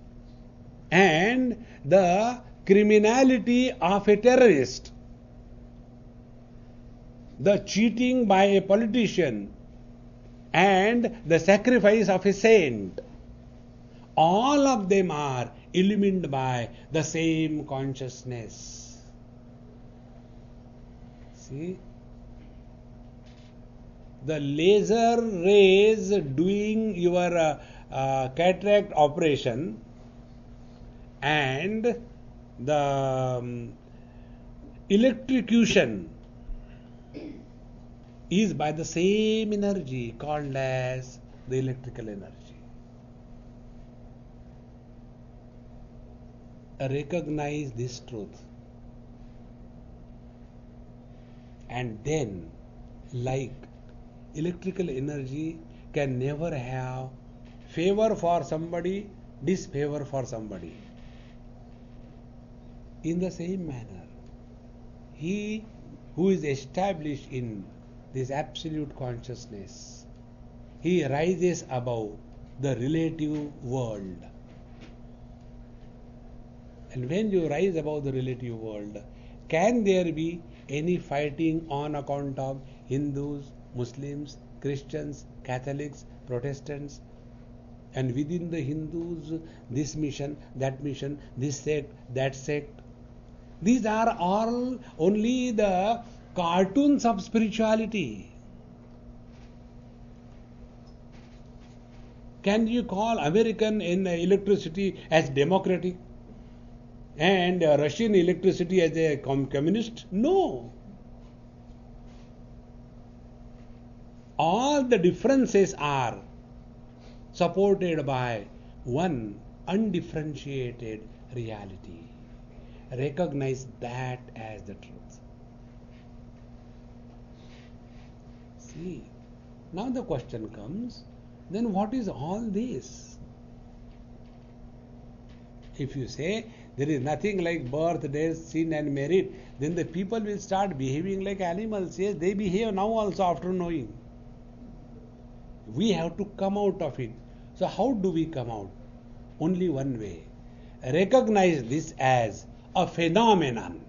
and the criminality of a terrorist, the cheating by a politician and the sacrifice of a saint, all of them are illumined by the same consciousness. See? The laser rays doing your cataract operation and the electrocution is by the same energy called as the electrical energy. Recognize this truth, and then, like electrical energy can never have favor for somebody, disfavor for somebody. In the same manner, he who is established in this absolute consciousness, he rises above the relative world. And when you rise above the relative world, can there be any fighting on account of Hindus, Muslims, Christians, Catholics, Protestants? And within the Hindus, this mission, this sect, that sect. These are all only the cartoons of spirituality. Can you call American in electricity as democratic and Russian electricity as a communist? No. All the differences are supported by one undifferentiated reality. Recognize that as the truth. See, now the question comes, then what is all this? If you say there is nothing like birth, death, sin and merit, then the people will start behaving like animals. Yes, they behave now also after knowing. We have to come out of it. So how do we come out? Only one way. Recognize this as a phenomenon.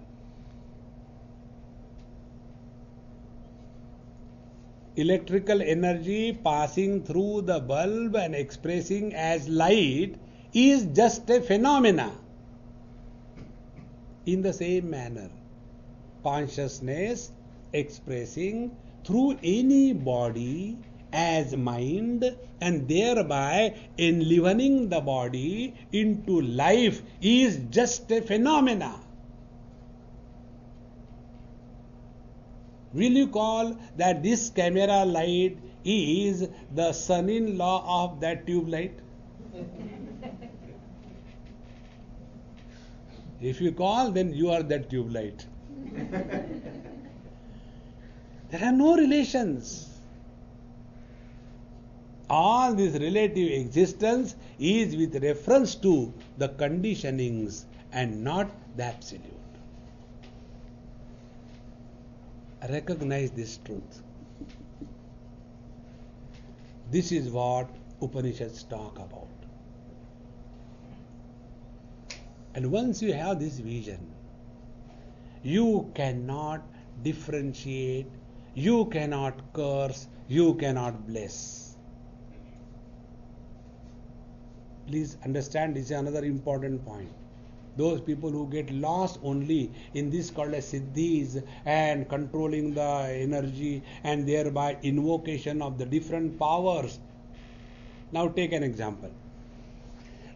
Electrical energy passing through the bulb and expressing as light is just a phenomena. In the same manner, consciousness expressing through any body as mind and thereby enlivening the body into life is just a phenomena. Will you call that this camera light is the son-in-law of that tube light? If you call, then you are that tube light. There are no relations. All this relative existence is with reference to the conditionings and not the absolute. Recognize this truth. This is what Upanishads talk about. And once you have this vision, you cannot differentiate, you cannot curse, you cannot bless. Please understand, this is another important point. Those people who get lost only in this called as siddhis and controlling the energy and thereby invocation of the different powers. Now take an example.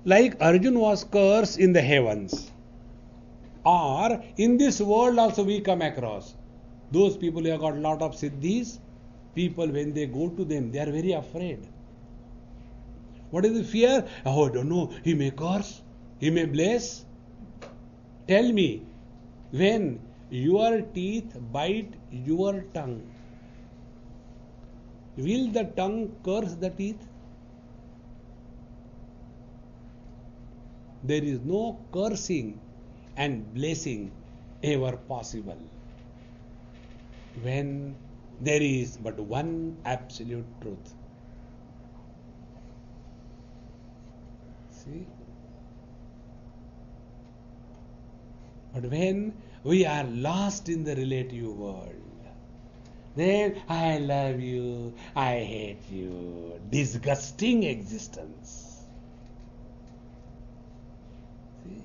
Like Arjun was cursed in the heavens, or in this world also we come across those people who have got a lot of siddhis. People, when they go to them, they are very afraid. What is the fear? Oh, I don't know, he may curse, he may bless. Tell me, when your teeth bite your tongue, will the tongue curse the teeth? There is no cursing and blessing ever possible when there is but one absolute truth. See? But when we are lost in the relative world, then I love you, I hate you, disgusting existence. See?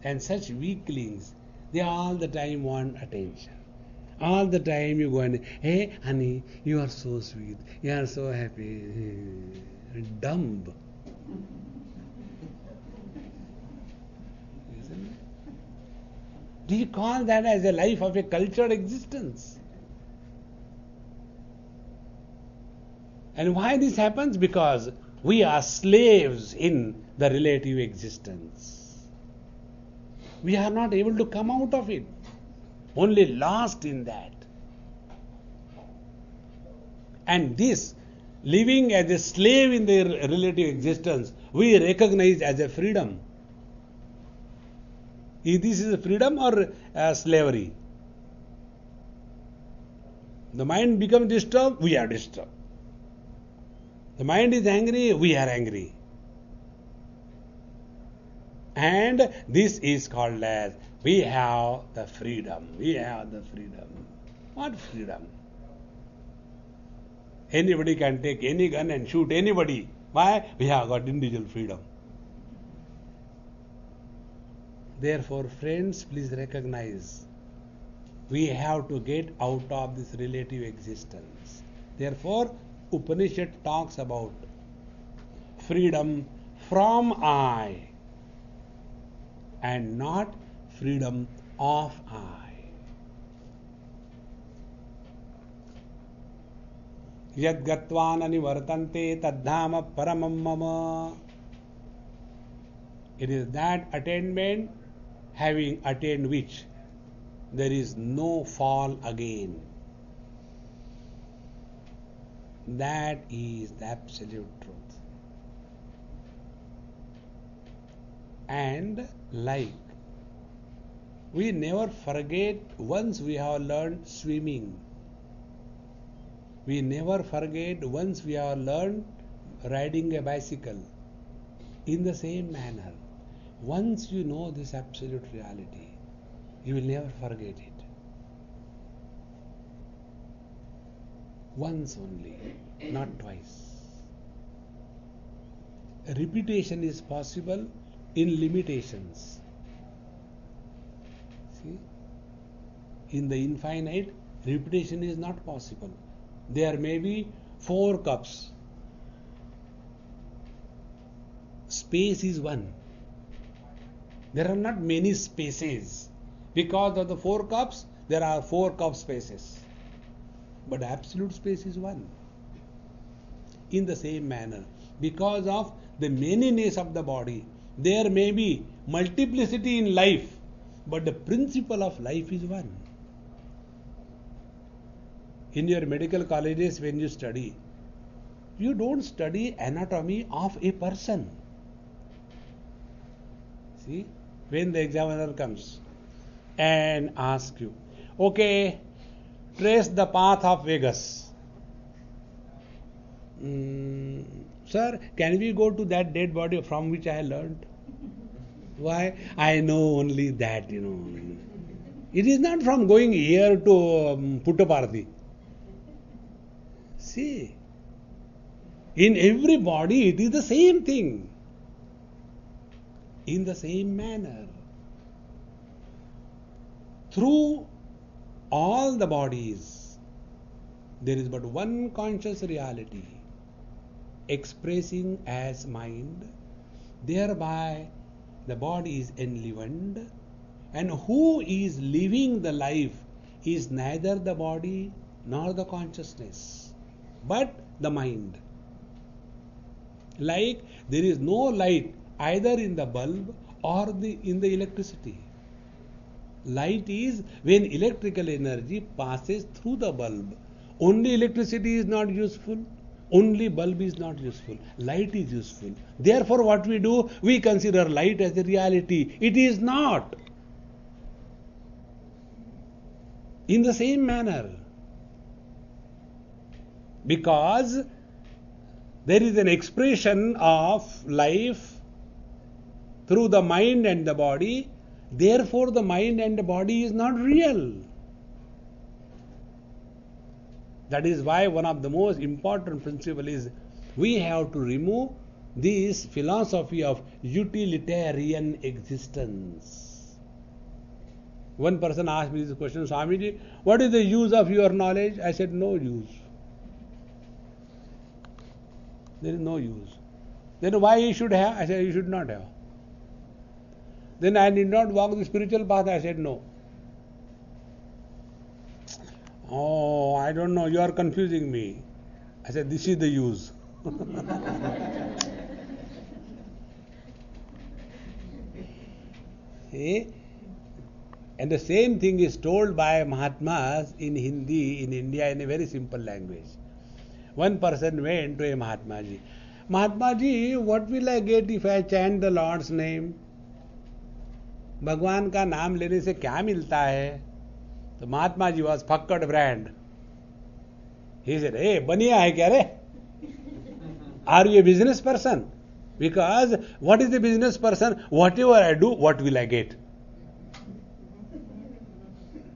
And such weaklings, they all the time want attention. All the time you go and, hey honey, you are so sweet, you are so happy. Dumb. Isn't it? Do you call that as a life of a cultured existence? And why this happens? Because we are slaves in the relative existence. We are not able to come out of it. Only lost in that. And this, living as a slave in the relative existence, we recognize as a freedom. Is this a freedom or slavery? The mind becomes disturbed, we are disturbed. The mind is angry, we are angry. And this is called as, we have the freedom. We have the freedom. What freedom? Anybody can take any gun and shoot anybody Why? We have got individual freedom. Therefore, friends, please recognize we have to get out of this relative existence. Therefore, Upanishad talks about freedom from I and not freedom of I. Yad gatvan anivartante tadhama paramam mama. It is that attainment having attained which there is no fall again. That is the absolute truth. And like we never forget once we have learned swimming. We never forget once we have learned riding a bicycle. In the same manner, once you know this absolute reality, you will never forget it. Once only, not twice. Repetition is possible in limitations. See? In the infinite, repetition is not possible. There may be 4 cups. Space is one. There are not many spaces. Because of the 4 cups, there are 4 cup spaces. But absolute space is one. In the same manner, because of the manyness of the body, there may be multiplicity in life, but the principle of life is one. In your medical colleges, when you study, you don't study anatomy of a person. See, when the examiner comes and asks you, okay, trace the path of Vegas. Sir, can we go to that dead body from which I learned? Why? I know only that, It is not from going here to Puttaparthi. See, in every body it is the same thing. In the same manner. Through all the bodies, there is but one conscious reality, expressing as mind, thereby the body is enlivened, and who is living the life is neither the body nor the consciousness, but the mind. Like there is no light either in the bulb or in the electricity. Light is when electrical energy passes through the bulb. Only electricity is not useful. Only bulb is not useful. Light is useful. Therefore, what we do, we consider light as a reality. It is not. In the same manner, because there is an expression of life through the mind and the body, therefore the mind and the body is not real. That is why one of the most important principles is we have to remove this philosophy of utilitarian existence. One person asked me this question, Swamiji, what is the use of your knowledge? I said, no use. There is no use. Then why you should have? I said, you should not have. Then I need not walk the spiritual path. I said, no. Oh, I don't know. You are confusing me. I said, this is the use. See? And the same thing is told by Mahatmas in Hindi, in India, in a very simple language. One person went to a Mahatmaji. Mahatmaji, what will I get if I chant the Lord's name? भगवान का नाम लेने से क्या मिलता है? तो Mahatma ji was Phakkad brand. He said, hey, बनिया है क्या रे? Are you a business person? Because what is the business person? Whatever I do, what will I get?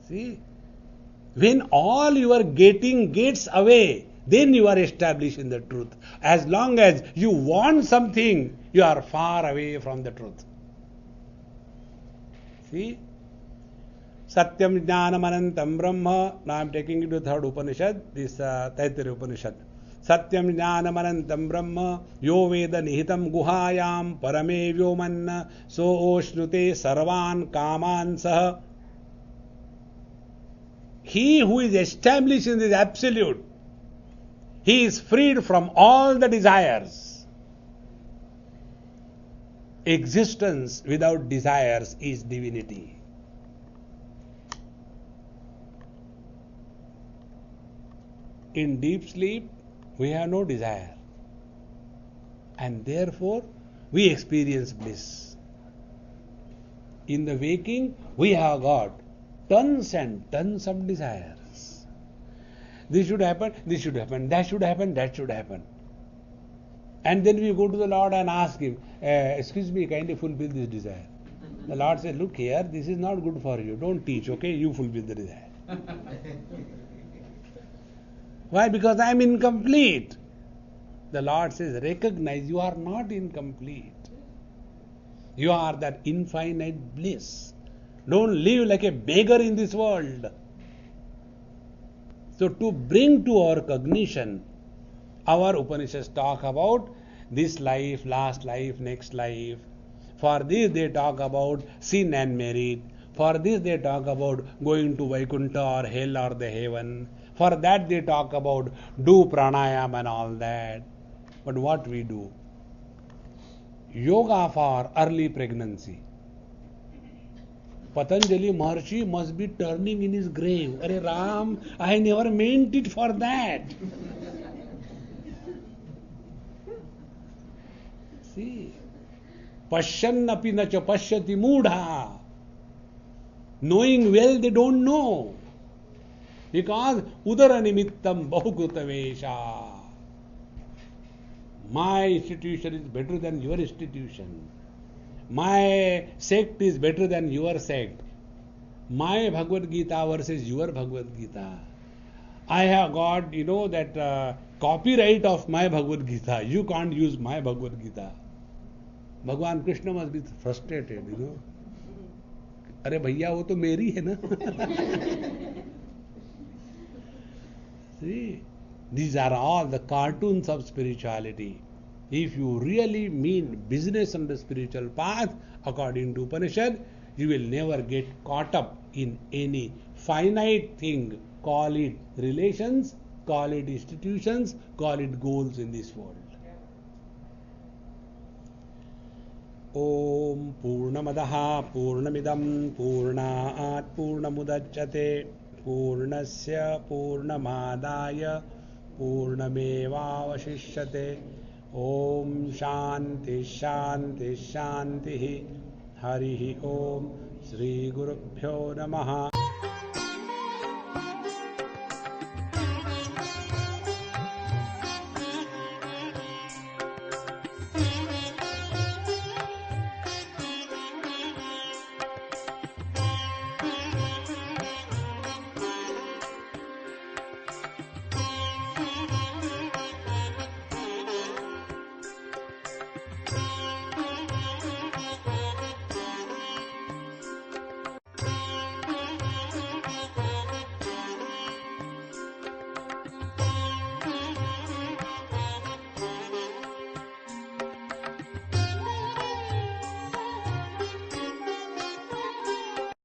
See, when all your getting gets away, then you are established in the truth. As long as you want something, you are far away from the truth. See? Satyam Jnanam Anantam Brahma. Now I am taking you to third Upanishad, this Taittiriya Upanishad. Satyam Jnanam Anantam Brahma Yo Veda Nihitam Guhayam Parame Vyomanna So Oshnute Sarvan Kaman Sah. He who is established in this absolute, he is freed from all the desires. Existence without desires is divinity. In deep sleep, we have no desire. And therefore, we experience bliss. In the waking, we have got tons and tons of desires. This should happen, that should happen, that should happen. And then we go to the Lord and ask Him, excuse me, kindly fulfill this desire. The Lord says, look here, this is not good for you. Don't teach, okay? You fulfill the desire. Why? Because I am incomplete. The Lord says, recognize you are not incomplete. You are that infinite bliss. Don't live like a beggar in this world. So to bring to our cognition, our Upanishads talk about this life, last life, next life. For this they talk about sin and merit. For this they talk about going to Vaikuntha or hell or the heaven. For that they talk about do pranayam and all that. But what we do? Yoga for early pregnancy. Patanjali Maharshi must be turning in his grave. Arey Ram, I never meant it for that. See? Pashyannapi na cha pashyati moodha. Knowing well, they don't know. Because udara nimittam bahukruta vesha. My institution is better than your institution. My sect is better than your sect. My Bhagavad Gita versus your Bhagavad Gita. I have got, that copyright of my Bhagavad Gita. You can't use my Bhagavad Gita. Bhagwan Krishna must be frustrated, अरे भैया वो तो मेरी है ना. See, these are all the cartoons of spirituality. If you really mean business on the spiritual path, according to Upanishad, you will never get caught up in any finite thing. Call it relations, call it institutions, call it goals in this world. Om Purnamadaha Purnamidam Purnaat Purnamudachyate Purnasya Purnamadaya Purnamevavashishyate. Om Shanti Shanti Shanti Harihi Om Sri Gurubhyo Namaha.